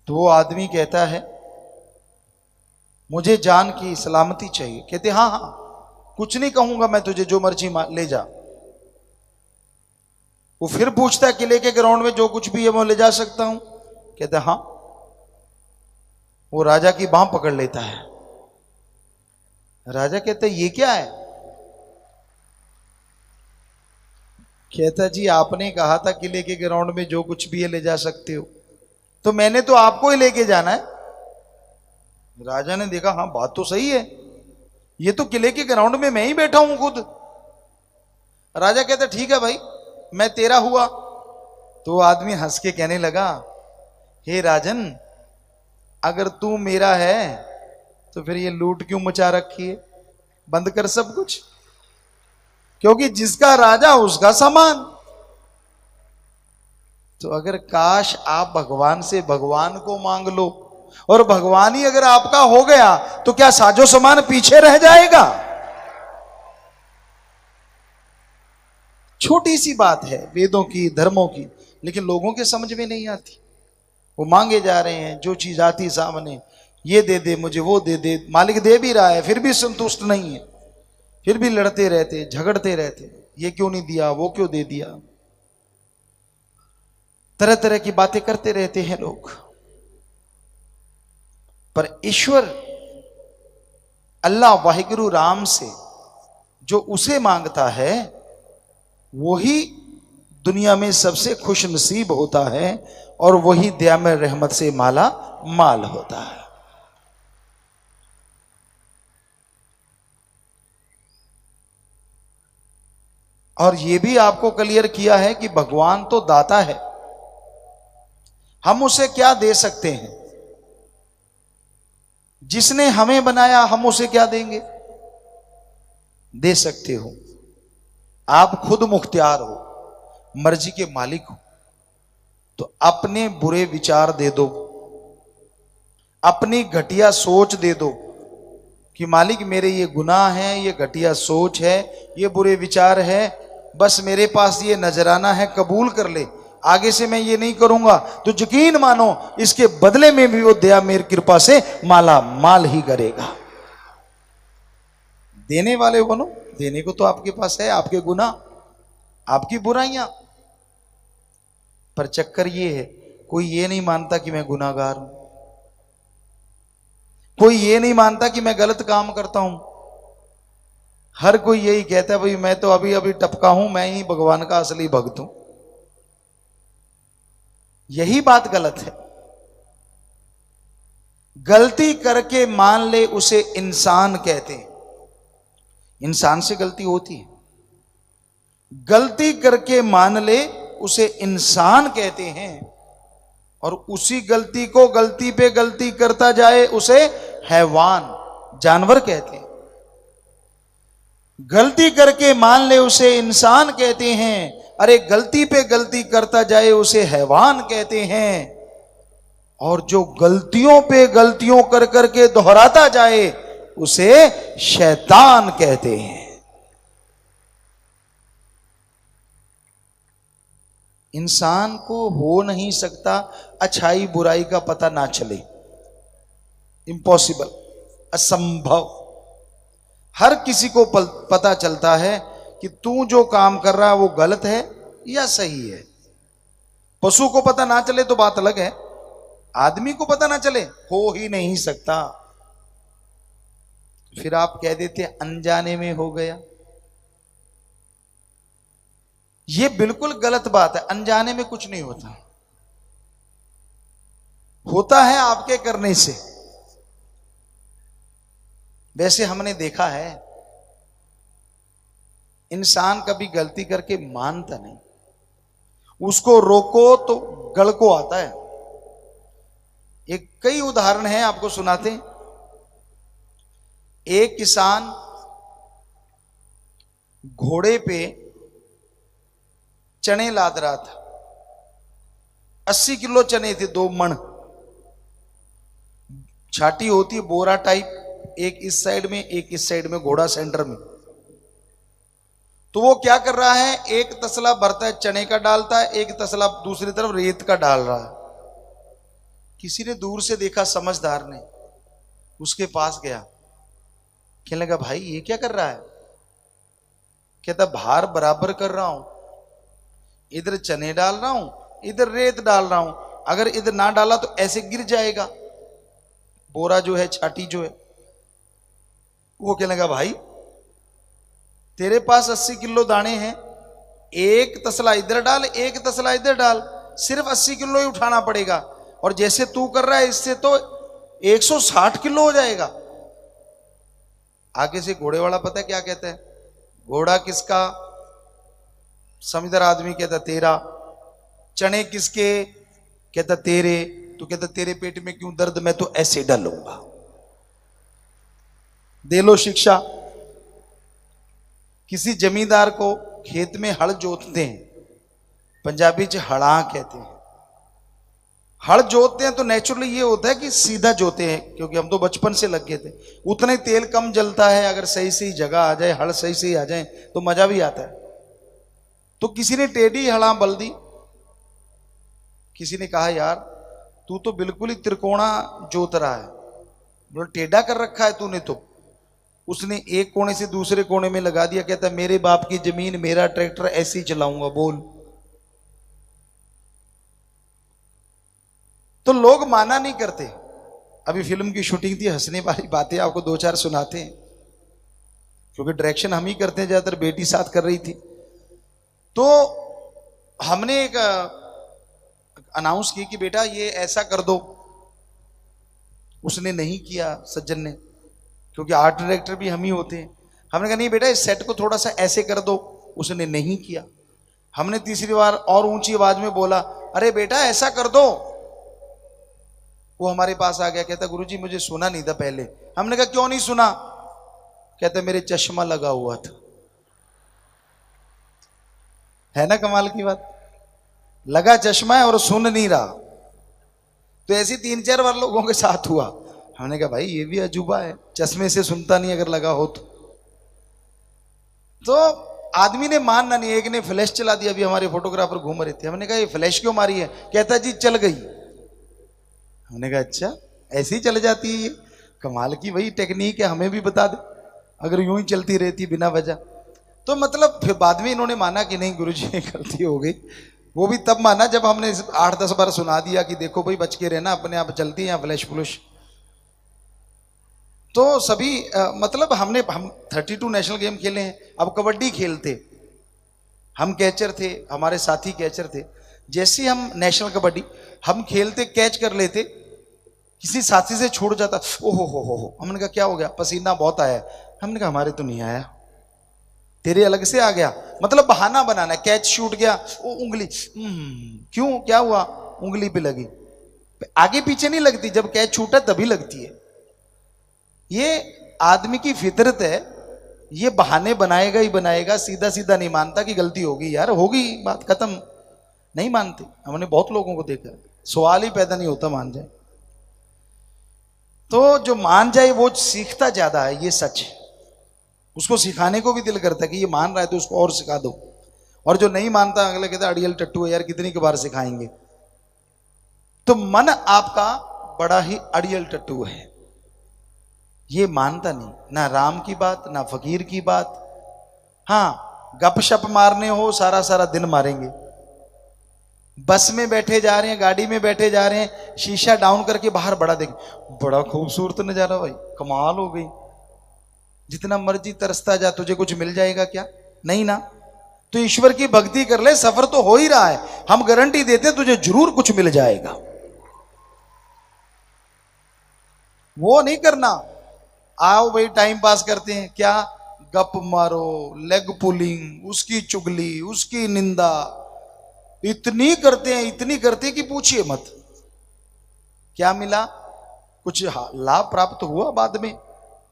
Speaker 1: तो वो आदमी कहता है, मुझे जान की सलामती चाहिए। कहते हाँ हाँ, कुछ नहीं कहूंगा मैं तुझे, जो मर्जी ले जा। वो फिर पूछता है, किले के ग्राउंड में जो कुछ भी है वो ले जा सकता हूं? कहते हाँ। वो राजा की बांह पकड़ लेता है। राजा कहते ये क्या है? कहता जी आपने कहा था किले के ग्राउंड में जो कुछ भी है ले जा सकते हो, तो मैंने तो आपको ही लेके जाना है। राजा ने देखा, हाँ बात तो सही है, ये तो किले के ग्राउंड में मैं ही बैठा हूं खुद। राजा कहता ठीक है भाई, मैं तेरा हुआ। तो आदमी हंस के कहने लगा, हे राजन, अगर तू मेरा है तो फिर ये लूट क्यों मचा रखी है? बंद कर सब कुछ, क्योंकि जिसका राजा उसका सामान। तो अगर काश आप भगवान से भगवान को मांग लो, और भगवान ही अगर आपका हो गया, तो क्या साजो सामान पीछे रह जाएगा? छोटी सी बात है वेदों की, धर्मों की, लेकिन लोगों के समझ में नहीं आती। वो मांगे जा रहे हैं, जो चीज आती सामने, ये दे दे मुझे, वो दे दे। मालिक दे भी रहा है, फिर भी संतुष्ट नहीं है, फिर भी लड़ते रहते, झगड़ते रहते, ये क्यों नहीं दिया, वो क्यों दे दिया। तरह तरह की बातें करते रहते हैं लोग। पर ईश्वर अल्लाह वाहिगुरु राम से जो उसे मांगता है, वही दुनिया में सबसे खुश नसीब होता है, और वही दया में रहमत से माला माल होता है। और यह भी आपको क्लियर किया है कि भगवान तो दाता है, हम उसे क्या दे सकते हैं? जिसने हमें बनाया, हम उसे क्या देंगे? दे सकते हो, आप खुद मुख्तियार हो, मर्जी के मालिक हो, तो अपने बुरे विचार दे दो, अपनी घटिया सोच दे दो कि मालिक मेरे ये गुनाह है, ये घटिया सोच है, ये बुरे विचार है, बस मेरे पास ये नजराना है, कबूल कर ले, आगे से मैं ये नहीं करूंगा। तो यकीन मानो इसके बदले में भी वो दया मेरी कृपा से माला माल ही करेगा। देने वाले बनो, देने को तो आपके पास है, आपके गुनाह, आपकी बुराइयां। पर चक्कर ये है, कोई ये नहीं मानता कि मैं गुनाहगार हूं, कोई ये नहीं मानता कि मैं गलत काम करता हूं। हर कोई यही कहता है, भाई मैं तो अभी अभी टपका हूं, मैं ही भगवान का असली भक्त हूं। यही बात गलत है। गलती करके मान ले उसे इंसान कहते हैं। इंसान से गलती होती है, गलती करके मान ले उसे इंसान कहते हैं, और उसी गलती को गलती पे गलती करता जाए उसे हैवान, जानवर कहते हैं। गलती करके मान ले उसे इंसान कहते हैं, अरे गलती पे गलती करता जाए उसे हैवान कहते हैं, और जो गलतियों पे गलतियों कर करके दोहराता जाए उसे शैतान कहते हैं। इंसान को हो नहीं सकता अच्छाई बुराई का पता ना चले। इम्पॉसिबल, असंभव। हर किसी को पता चलता है कि तू जो काम कर रहा है वो गलत है या सही है। पशु को पता ना चले तो बात अलग है, आदमी को पता ना चले, हो ही नहीं सकता। फिर आप कह देते अनजाने में हो गया, ये बिल्कुल गलत बात है। अनजाने में कुछ नहीं होता, होता है आपके करने से। वैसे हमने देखा है इंसान कभी गलती करके मानता नहीं, उसको रोको तो गल को आता है। एक कई उदाहरण हैं, आपको सुनाते हैं। एक किसान घोड़े पे चने लाद रहा था, 80 किलो चने थे, 2 मण। छाटी होती है बोरा टाइप, एक इस साइड में एक इस साइड में, घोड़ा सेंटर में। तो वो क्या कर रहा है, एक तसला भरता है चने का डालता है, एक तसला दूसरी तरफ रेत का डाल रहा है। किसी ने दूर से देखा, समझदार ने, उसके पास गया, कहने लगा भाई ये क्या कर रहा है? कहता भार बराबर कर रहा हूं, इधर चने डाल रहा हूं, इधर रेत डाल रहा हूं। अगर इधर ना डाला तो ऐसे गिर जाएगा बोरा जो है, छाटी जो है। वो कहने लगा भाई तेरे पास 80 किलो दाने हैं, एक तसला इधर डाल, एक तसला इधर डाल, सिर्फ 80 किलो ही उठाना पड़ेगा। और जैसे तू कर रहा है इससे तो 160 किलो हो जाएगा। आगे से घोड़े वाला पता है क्या कहता है? घोड़ा किसका? समझदार आदमी कहता तेरा। चने किसके? कहता तेरे। तो कहता तेरे पेट में क्यों दर्द, मैं तो ऐसे डालूंगा। दे लो शिक्षा। किसी जमींदार को खेत में हल जोतते हैं, पंजाबी च हड़ा कहते हैं। हल जोतते हैं तो नेचुरली ये होता है कि सीधा जोते हैं, क्योंकि हम तो बचपन से लग गए थे। उतना ही तेल कम जलता है, अगर सही सही जगह आ जाए, हल सही सही आ जाए तो मजा भी आता है। तो किसी ने टेढ़ी हड़ा बल दी। किसी ने कहा यार तू तो बिल्कुल ही त्रिकोणा जोत रहा है, बोल टेढ़ा कर रखा है तूने तो। उसने एक कोने से दूसरे कोने में लगा दिया, कहता मेरे बाप की जमीन, मेरा ट्रैक्टर, ऐसे ही चलाऊंगा। बोल। तो लोग माना नहीं करते। अभी फिल्म की शूटिंग थी, हंसने वाली बातें आपको 2-4 सुनाते हैं, क्योंकि डायरेक्शन हम ही करते हैं, ज्यादातर बेटी साथ कर रही थी। तो हमने एक अनाउंस की कि बेटा ये ऐसा कर दो। उसने नहीं किया सज्जन ने, क्योंकि आर्ट डायरेक्टर भी हम ही होते हैं। हमने कहा नहीं बेटा इस सेट को थोड़ा सा ऐसे कर दो। उसने नहीं किया। हमने तीसरी बार और ऊंची आवाज में बोला, अरे बेटा ऐसा कर दो। वो हमारे पास आ गया, कहता गुरुजी मुझे सुना नहीं था पहले। हमने कहा क्यों नहीं सुना? कहता मेरे चश्मा लगा हुआ था। है ना कमाल की बात, लगा चश्मा है और सुन नहीं रहा। तो ऐसे 3-4 बार लोगों के साथ हुआ। हमने कहा भाई ये भी अजूबा है, चश्मे से सुनता नहीं अगर लगा हो तो आदमी ने मानना नहीं। एक ने फ्लैश चला दिया, अभी हमारे फोटोग्राफर घूम रहे थे। हमने कहा ये फ्लैश क्यों मारी है? कहता जी चल गई। हमने कहा अच्छा ऐसे ही चल जाती है ये? कमाल की वही टेक्निक है, हमें भी बता दे अगर यूं ही चलती रहती बिना वजह। तो मतलब फिर बाद में इन्होंने माना कि नहीं गुरुजी गलती हो गई। वो भी तब माना जब हमने 8-10 बार सुना दिया कि देखो भाई बच के रहना, अपने आप चलती है यहाँ फ्लैश फ्लूश। तो सभी मतलब हम 32 नेशनल गेम खेले हैं। अब कबड्डी खेलते, हम कैचर थे, हमारे साथी कैचर थे। जैसे हम नेशनल कबड्डी हम खेलते, कैच कर लेते, किसी साथी से छूट जाता, ओहो हो। हमने कहा क्या हो गया? पसीना बहुत आया। हमने कहा हमारे तो नहीं आया, तेरे अलग से आ गया। मतलब बहाना बनाना। कैच छूट गया, वो उंगली, क्यों क्या हुआ? उंगली पे लगी। आगे पीछे नहीं लगती, जब कैच छूटा तभी लगती है। ये आदमी की फितरत है, ये बहाने बनाएगा ही बनाएगा। सीधा सीधा नहीं मानता कि गलती होगी, यार होगी, बात खत्म। नहीं मानते। हमने बहुत लोगों को देखा, सवाल ही पैदा नहीं होता मान जाए। तो जो मान जाए वो सीखता ज्यादा है, ये सच है। उसको सिखाने को भी दिल करता है कि ये मान रहा है तो उसको और सिखा दो। और जो नहीं मानता अगले कहता अड़ियल टट्टू है यार, कितनी बार सिखाएंगे। तो मन आपका बड़ा ही अड़ियल टट्टू है। ये मानता नहीं, ना राम की बात ना फकीर की बात। हाँ, गपशप मारने हो सारा सारा दिन मारेंगे। बस में बैठे जा रहे हैं, गाड़ी में बैठे जा रहे हैं, शीशा डाउन करके बाहर बड़ा देख, बड़ा खूबसूरत नजारा भाई, कमाल हो गई। जितना मर्जी तरसता जा, तुझे कुछ मिल जाएगा क्या? नहीं ना। तो ईश्वर की भक्ति कर ले, सफर तो हो ही रहा है, हम गारंटी देते तुझे जरूर कुछ मिल जाएगा। वो नहीं करना, आओ भाई टाइम पास करते हैं, क्या गप मारो, लेग पुलिंग, उसकी चुगली, उसकी निंदा, इतनी करते हैं, इतनी करते हैं कि पूछिए मत। क्या मिला? कुछ लाभ प्राप्त हुआ बाद में?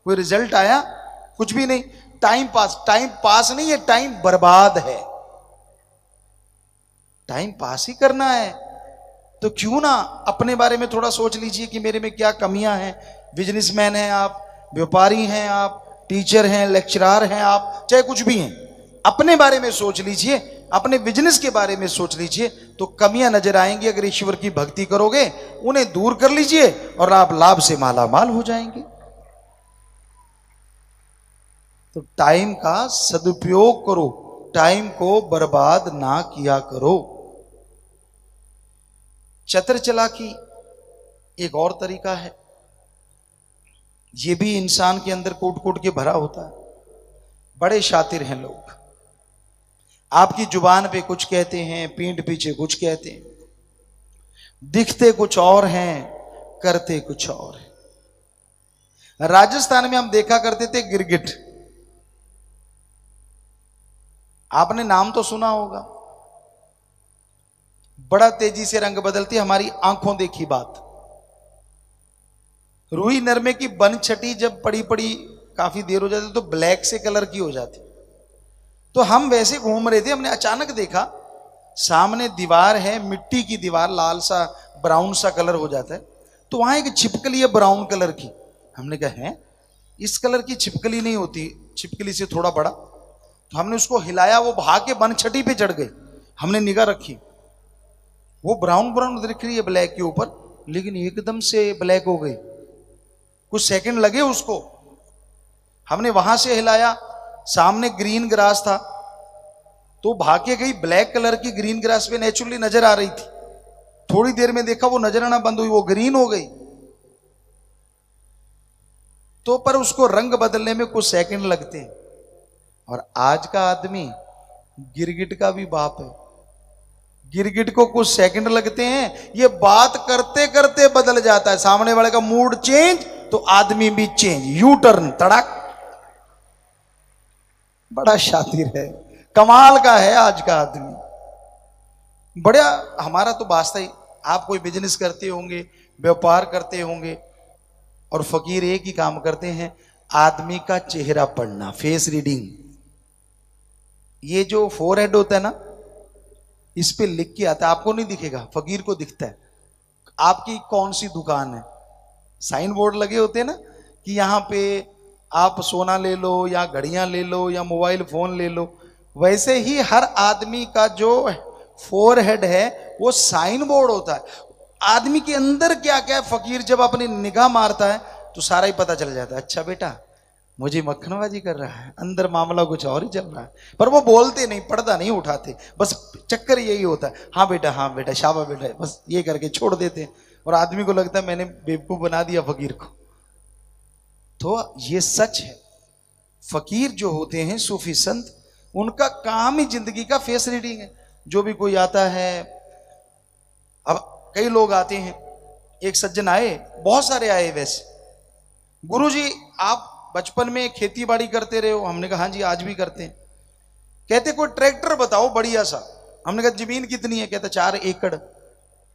Speaker 1: कोई रिजल्ट आया? कुछ भी नहीं। टाइम पास नहीं है, टाइम बर्बाद है। टाइम पास ही करना है तो क्यों ना अपने बारे में थोड़ा सोच लीजिए कि मेरे में क्या कमियां हैं। बिजनेसमैन हैं आप, व्यापारी हैं आप, टीचर हैं, लेक्चरर हैं आप, चाहे कुछ भी हैं, अपने बारे में सोच लीजिए, अपने बिजनेस के बारे में सोच लीजिए, तो कमियां नजर आएंगी। अगर ईश्वर की भक्ति करोगे, उन्हें दूर कर लीजिए और आप लाभ से मालामाल हो जाएंगे। तो टाइम का सदुपयोग करो, टाइम को बर्बाद ना किया करो। चतर चालाकी एक और तरीका है, ये भी इंसान के अंदर कूट कूट के भरा होता है। बड़े शातिर हैं लोग, आपकी जुबान पे कुछ कहते हैं, पीठ पीछे कुछ कहते हैं, दिखते कुछ और हैं, करते कुछ और है। राजस्थान में हम देखा करते थे गिरगिट, आपने नाम तो सुना होगा। बड़ा तेजी से रंग बदलती, हमारी आंखों देखी बात। रूई नरमे की बन छटी जब पड़ी पड़ी काफी देर हो जाती तो ब्लैक से कलर की हो जाती। तो हम वैसे घूम रहे थे, हमने अचानक देखा सामने दीवार है, मिट्टी की दीवार, लाल सा ब्राउन सा कलर हो जाता है, तो वहां एक छिपकली है ब्राउन कलर की। हमने कहा है, इस कलर की छिपकली नहीं होती, छिपकली से थोड़ा बड़ा। तो हमने उसको हिलाया, वो भाग के बन छटी पे चढ़ गए। हमने निगाह रखी, वो ब्राउन ब्राउन दिख रही है ब्लैक के ऊपर, लेकिन एकदम से ब्लैक हो गई। कुछ सेकंड लगे उसको। हमने वहां से हिलाया, सामने ग्रीन ग्रास था, तो भाग के गई, ब्लैक कलर की ग्रीन ग्रास पे नेचुरली नजर आ रही थी। थोड़ी देर में देखा वो नजर आना बंद हुई, वो ग्रीन हो गई। तो पर उसको रंग बदलने में कुछ सेकंड लगते हैं। और आज का आदमी गिरगिट का भी बाप है, गिरगिट को कुछ सेकंड लगते हैं, ये बात करते करते बदल जाता है। सामने वाले का मूड चेंज तो आदमी भी चेंज, यू टर्न, तड़क। बड़ा शातिर है, कमाल का है आज का आदमी। बड़ा हमारा तो वास्ता ही, आप कोई बिजनेस करते होंगे, व्यापार करते होंगे, और फकीर एक ही काम करते हैं, आदमी का चेहरा पढ़ना, फेस रीडिंग। ये जो फोरहेड होता है ना, इस पे लिख के आता है, आपको नहीं दिखेगा, फकीर को दिखता है। आपकी कौन सी दुकान है, साइन बोर्ड लगे होते हैं ना कि यहां पे आप सोना ले लो या घड़ियां ले लो या मोबाइल फोन ले लो, वैसे ही हर आदमी का जो फोरहेड है वो साइन बोर्ड होता है। आदमी के अंदर क्या क्या है, फकीर जब अपनी निगाह मारता है तो सारा ही पता चल जाता है। अच्छा बेटा, मुझे मक्खनबाजी कर रहा है, अंदर मामला कुछ और ही चल रहा है। पर वो बोलते नहीं, पर्दा नहीं उठाते, बस चक्कर यही होता है, हाँ बेटा शाबा बेटा, बस ये करके छोड़ देते हैं। और आदमी को लगता है मैंने बेवकूफ बना दिया फकीर को। तो ये सच है, फकीर जो होते हैं, सूफी संत, उनका काम ही जिंदगी का फेस रीडिंग है। जो भी कोई आता है, अब कई लोग आते हैं, एक सज्जन आए, बहुत सारे आए वैसे, गुरुजी आप बचपन में खेती बाड़ी करते रहे हो? हमने कहा हाँ जी आज भी करते हैं। कहते कोई ट्रैक्टर बताओ बढ़िया सा। हमने कहा जमीन कितनी है? कहता 4 एकड़।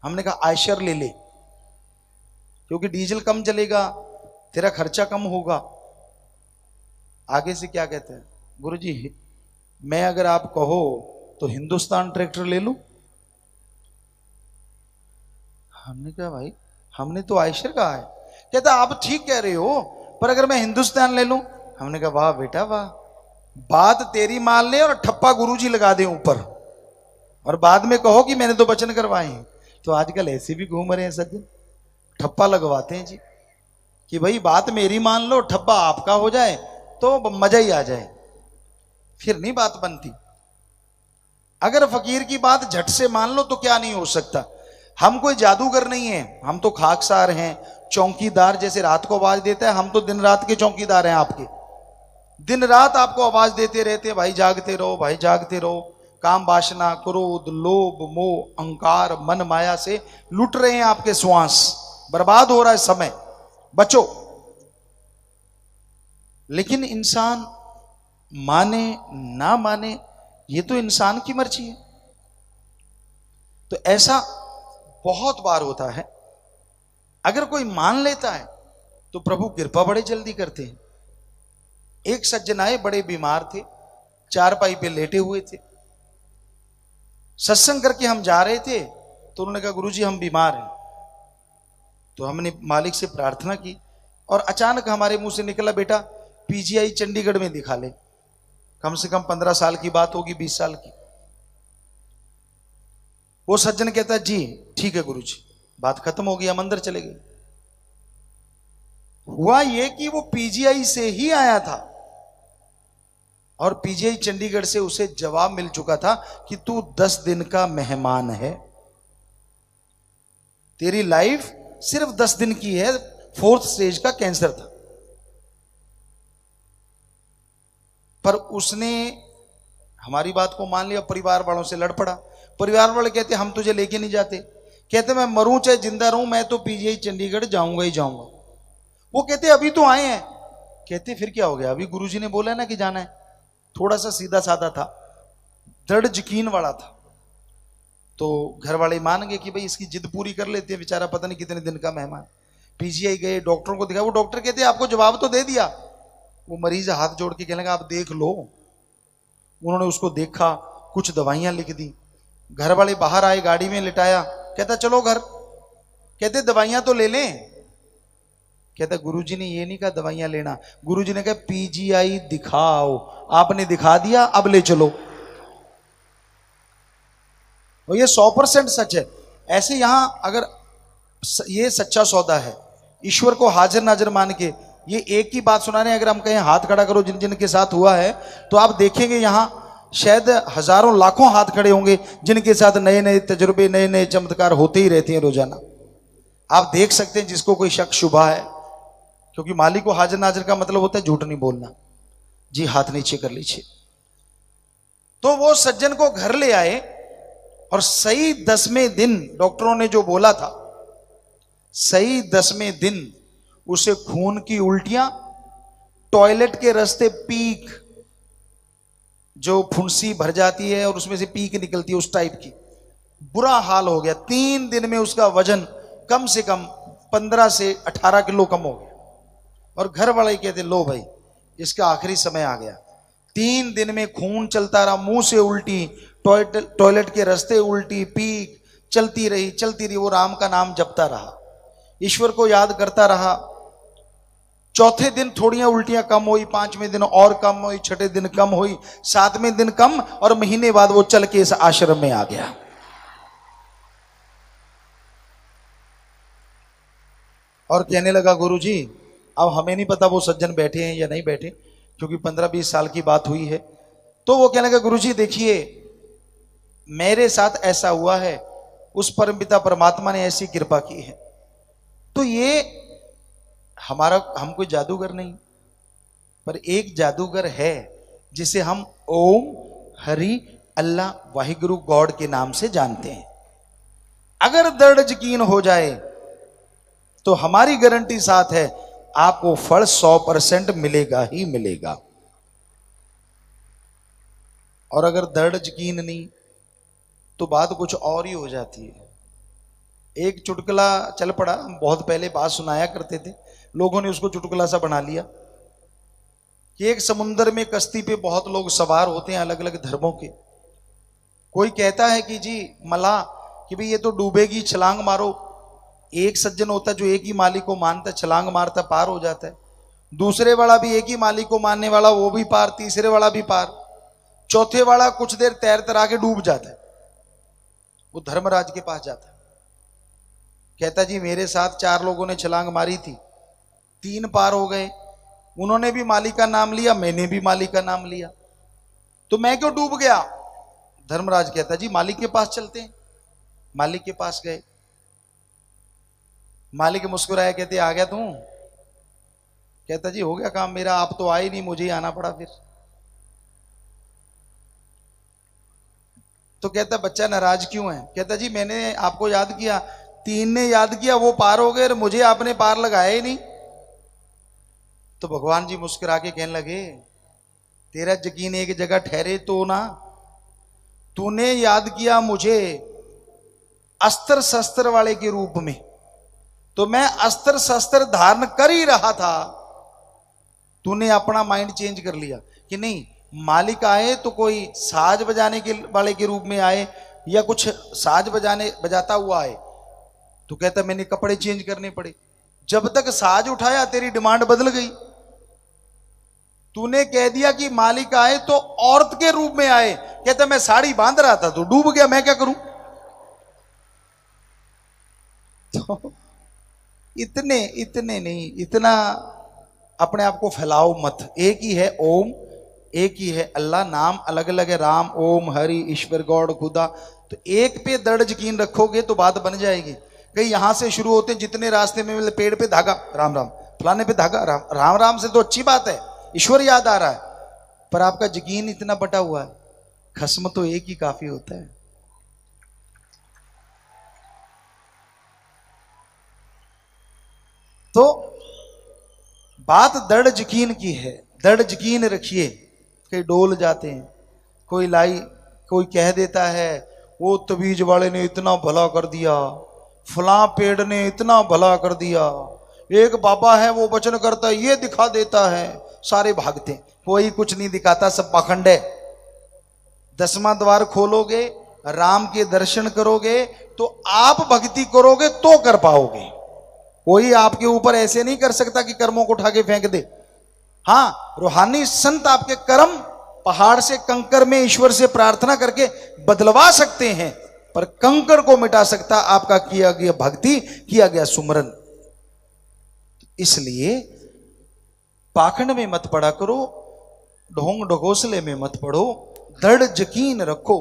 Speaker 1: हमने कहा आयशर ले ले, क्योंकि डीजल कम चलेगा, तेरा खर्चा कम होगा। आगे से क्या कहते हैं, गुरुजी मैं अगर आप कहो तो हिंदुस्तान ट्रैक्टर ले लूं। हमने कहा भाई हमने तो आयशर कहा है। कहता आप ठीक कह रहे हो, पर अगर मैं हिंदुस्तान ले लूं। हमने कहा वाह बेटा वाह, बात तेरी मान ले और ठप्पा गुरुजी लगा दे ऊपर, और बाद में कहो कि मैंने तो वचन करवाए हैं। तो आजकल ऐसे भी घूम रहे हैं सज्जन, ठप्पा लगवाते हैं जी, कि भाई बात मेरी मान लो, ठप्पा आपका हो जाए तो मजा ही आ जाए, फिर नहीं बात बनती। अगर फकीर की बात झट से मान लो तो क्या नहीं हो सकता। हम कोई जादूगर नहीं है, हम तो खाकसार हैं, चौकीदार। जैसे रात को आवाज देता है, हम तो दिन रात के चौकीदार हैं आपके। दिन रात आपको आवाज देते रहते हैं, भाई जागते रहो, भाई जागते रहो। काम वासना, क्रोध, लोभ, मोह, अहंकार, मन माया से लुट रहे हैं आपके श्वास, बर्बाद हो रहा है समय, बचो। लेकिन इंसान माने ना माने, ये तो इंसान की मर्जी है। तो ऐसा बहुत बार होता है। अगर कोई मान लेता है तो प्रभु कृपा बड़े जल्दी करते हैं। एक सज्जन आए, बड़े बीमार थे, चारपाई पे लेटे हुए थे। सत्संग करके हम जा रहे थे तो उन्होंने कहा गुरुजी हम बीमार हैं। तो हमने मालिक से प्रार्थना की और अचानक हमारे मुंह से निकला, बेटा पीजीआई चंडीगढ़ में दिखा ले। कम से कम 15 साल की बात होगी, 20 साल की। वो सज्जन कहता जी ठीक है गुरुजी, बात खत्म हो गई, हम अंदर चले गए। हुआ ये कि वो पीजीआई से ही आया था और पीजीआई चंडीगढ़ से उसे जवाब मिल चुका था कि तू 10 दिन का मेहमान है, तेरी लाइफ सिर्फ 10 दिन की है। 4th स्टेज का कैंसर था। पर उसने हमारी बात को मान लिया, परिवार वालों से लड़ पड़ा। परिवार वाले कहते हम तुझे लेके नहीं जाते। कहते मैं मरूं चाहे जिंदा रहूं, मैं तो पीजीआई चंडीगढ़ जाऊंगा ही जाऊंगा। वो कहते अभी तो आए हैं। कहते फिर क्या हो गया, अभी गुरुजी ने बोला ना कि जाना है। थोड़ा सा सीधा साधा था, दृढ़ यकीन वाला था। तो घर वाले मान गए कि भाई इसकी जिद पूरी कर लेते हैं, बेचारा पता नहीं कितने दिन का मेहमान। पीजीआई गए, डॉक्टरों को दिखाया। वो डॉक्टर कहते आपको जवाब तो दे दिया। वो मरीज हाथ जोड़ के कहने लगा आप देख लो। उन्होंने उसको देखा, कुछ दवाइयां लिख दी। घर वाले बाहर आए, गाड़ी में लिटाया। कहता चलो घर। कहते दवाइयां तो ले लें। कहता गुरुजी ने ये नहीं कहा दवाइयां लेना, गुरुजी ने कहा पीजीआई दिखाओ। आपने दिखा दिया, अब ले चलो। और ये 100% सच है। ऐसे यहां अगर ये सच्चा सौदा है, ईश्वर को हाजिर नाजिर मान के ये एक ही बात सुना रहे हैं। अगर हम कहें हाथ खड़ा करो जिन जिन के साथ हुआ है, तो आप देखेंगे यहां शायद हजारों लाखों हाथ खड़े होंगे जिनके साथ नए नए तजुर्बे, नए नए चमत्कार होते ही रहते हैं रोजाना। आप देख सकते हैं जिसको कोई शक शुबा है, क्योंकि मालिक को हाजिर नाजिर का मतलब होता है झूठ नहीं बोलना। जी हाथ नीचे कर लीजिए। तो वो सज्जन को घर ले आए और सही 10वें दिन डॉक्टरों ने जो बोला था, सही 10वें दिन उसे खून की उल्टियां, टॉयलेट के रास्ते पीक, जो फुंसी भर जाती है और उसमें से पीक निकलती है, उस टाइप की बुरा हाल हो गया। 3 दिन में उसका वजन कम से कम 15 से 18 किलो कम हो गया। और घर वाले कहते लो भाई इसका आखिरी समय आ गया। 3 दिन में खून चलता रहा, मुंह से उल्टी, टॉयलेट के रास्ते उल्टी, पीक चलती रही। वो राम का नाम जपता रहा, ईश्वर को याद करता रहा। चौथे दिन थोड़ियां उल्टियां कम हुई, 5वें दिन और कम हुई, 6ठे दिन कम हुई, 7वें दिन कम, और महीने बाद वो चल के इस आश्रम में आ गया। और कहने लगा गुरुजी अब हमें नहीं पता वो सज्जन बैठे हैं या नहीं बैठे, क्योंकि 15-20 साल की बात हुई है। तो वो कहने लगा गुरुजी देखिए मेरे साथ ऐसा हुआ है, उस परमपिता परमात्मा ने ऐसी कृपा की है। तो ये हम कोई जादूगर नहीं, पर एक जादूगर है जिसे हम ओम हरि अल्लाह वाहिगुरु गॉड के नाम से जानते हैं। अगर दृढ़ यकीन हो जाए तो हमारी गारंटी साथ है, आपको फल 100% मिलेगा ही मिलेगा। और अगर दृढ़ यकीन नहीं तो बात कुछ और ही हो जाती है। एक चुटकुला चल पड़ा, हम बहुत पहले बात सुनाया करते थे, लोगों ने उसको चुटकुला सा बना लिया कि एक समुद्र में कश्ती पे बहुत लोग सवार होते हैं, अलग अलग धर्मों के। कोई कहता है कि जी मला कि भाई ये तो डूबेगी, छलांग मारो। एक सज्जन होता है जो एक ही मालिक को मानता है, छलांग मारता पार हो जाता है। दूसरे वाला भी एक ही मालिक को मानने वाला, वो भी पार, तीसरे वाला भी पार, चौथे वाला कुछ देर तैर तरा के डूब जाता है। वो धर्मराज के पास जाता है, कहता जी मेरे साथ 4 लोगों ने छलांग मारी थी, 3 पार हो गए, उन्होंने भी मालिक का नाम लिया, मैंने भी मालिक का नाम लिया, तो मैं क्यों डूब गया? धर्मराज कहता जी मालिक के पास चलते हैं। मालिक के पास गए, मालिक मुस्कुराया, कहते आ गया तू? कहता जी हो गया काम मेरा, आप तो आए नहीं, मुझे ही आना पड़ा फिर। तो कहता बच्चा नाराज क्यों है? कहता जी मैंने आपको याद किया, 3 ने याद किया, वो पार हो गए और मुझे आपने पार लगाया ही नहीं। तो भगवान जी मुस्कुरा के कहने लगे, तेरा यकीन एक जगह ठहरे तो ना, तूने याद किया मुझे अस्त्र शस्त्र वाले के रूप में, तो मैं अस्त्र शस्त्र धारण कर ही रहा था, तूने अपना माइंड चेंज कर लिया कि नहीं मालिक आए तो कोई साज बजाने के वाले के रूप में आए या कुछ साज बजाता हुआ आए। तो कहता मैंने कपड़े चेंज करने पड़े, जब तक साज उठाया तेरी डिमांड बदल गई। तूने कह दिया कि मालिक आए तो औरत के रूप में आए, कहता मैं साड़ी बांध रहा था तो डूब गया, मैं क्या करूं? तो इतने इतने नहीं, इतना अपने आप को फैलाओ मत। एक ही है ओम, एक ही है अल्लाह, नाम अलग अलग है, राम ओम हरि ईश्वर गॉड खुदा। तो एक पे दृढ़ यकीन रखोगे तो बात बन जाएगी। कहीं यहां से शुरू होते जितने रास्ते में मिले, पेड़ पे धागा राम राम, फलाने पे धागा राम राम, राम से तो अच्छी बात है, ईश्वर याद आ रहा है, पर आपका यकीन इतना बटा हुआ है, खस्म तो एक ही काफी होता है। तो बात दृढ़ यकीन की है, दृढ़ यकीन रखिए। कई डोल जाते हैं, कोई लाई, कोई कह देता है वो तबीज वाले ने इतना भला कर दिया, फलां पेड़ ने इतना भला कर दिया, एक बाबा है वो वचन करता है ये दिखा देता है, सारे भागते, कोई कुछ नहीं दिखाता, सब पाखंड है। 10वां द्वार खोलोगे, राम के दर्शन करोगे तो आप भक्ति करोगे तो कर पाओगे। कोई आपके ऊपर ऐसे नहीं कर सकता कि कर्मों को उठा के फेंक दे। हाँ, रूहानी संत आपके कर्म पहाड़ से कंकर में ईश्वर से प्रार्थना करके बदलवा सकते हैं, पर कंकर को मिटा सकता आपका किया गया भक्ति, किया गया सुमरन। इसलिए पाखंड में मत पड़ा करो, ढोंग ढकोसले में मत पड़ो, दृढ़ यकीन रखो,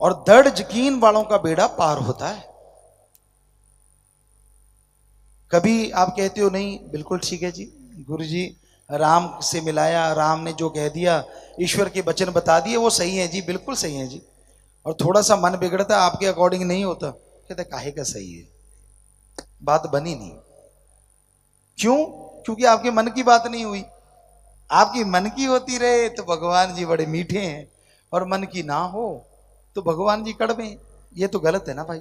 Speaker 1: और दृढ़ यकीन वालों का बेड़ा पार होता है। कभी आप कहते हो नहीं बिल्कुल ठीक है जी, गुरु जी राम से मिलाया, राम ने जो कह दिया, ईश्वर के वचन बता दिए, वो सही है जी, बिल्कुल सही है जी, और थोड़ा सा मन बिगड़ता है आपके अकॉर्डिंग नहीं होता, कहते काहे का सही है, बात बनी नहीं। क्यों? क्योंकि आपके मन की बात नहीं हुई। आपकी मन की होती रहे तो भगवान जी बड़े मीठे हैं, और मन की ना हो तो भगवान जी कड़वे। ये तो गलत है ना भाई।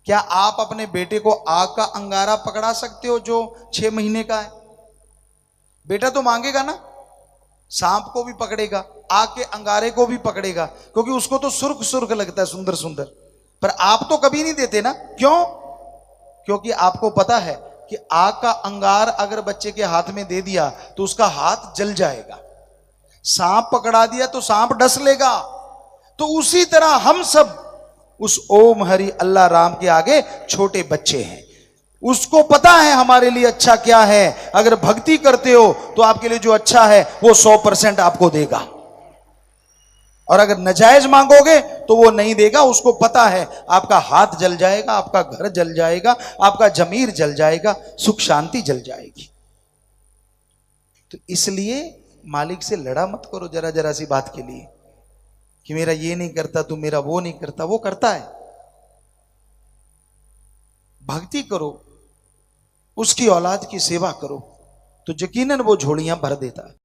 Speaker 1: क्या आप अपने बेटे को आग का अंगारा पकड़ा सकते हो जो 6 महीने का है? बेटा तो मांगेगा ना, सांप को भी पकड़ेगा, आग के अंगारे को भी पकड़ेगा, क्योंकि उसको तो सुर्ख सुर्ख लगता है, सुंदर सुंदर। पर आप तो कभी नहीं देते ना, क्यों? क्योंकि आपको पता है कि आग का अंगार अगर बच्चे के हाथ में दे दिया तो उसका हाथ जल जाएगा, सांप पकड़ा दिया तो सांप डस लेगा। तो उसी तरह हम सब उस ओम हरि अल्लाह राम के आगे छोटे बच्चे हैं। उसको पता है हमारे लिए अच्छा क्या है। अगर भक्ति करते हो तो आपके लिए जो अच्छा है वो 100% आपको देगा, और अगर नजायज मांगोगे तो वो नहीं देगा। उसको पता है आपका हाथ जल जाएगा, आपका घर जल जाएगा, आपका जमीर जल जाएगा, सुख शांति जल जाएगी। तो इसलिए मालिक से लड़ा मत करो जरा जरा सी बात के लिए कि मेरा ये नहीं करता, तू मेरा वो नहीं करता। वो करता है, भक्ति करो, उसकी औलाद की सेवा करो, तो यकीनन वो झोलियां भर देता है।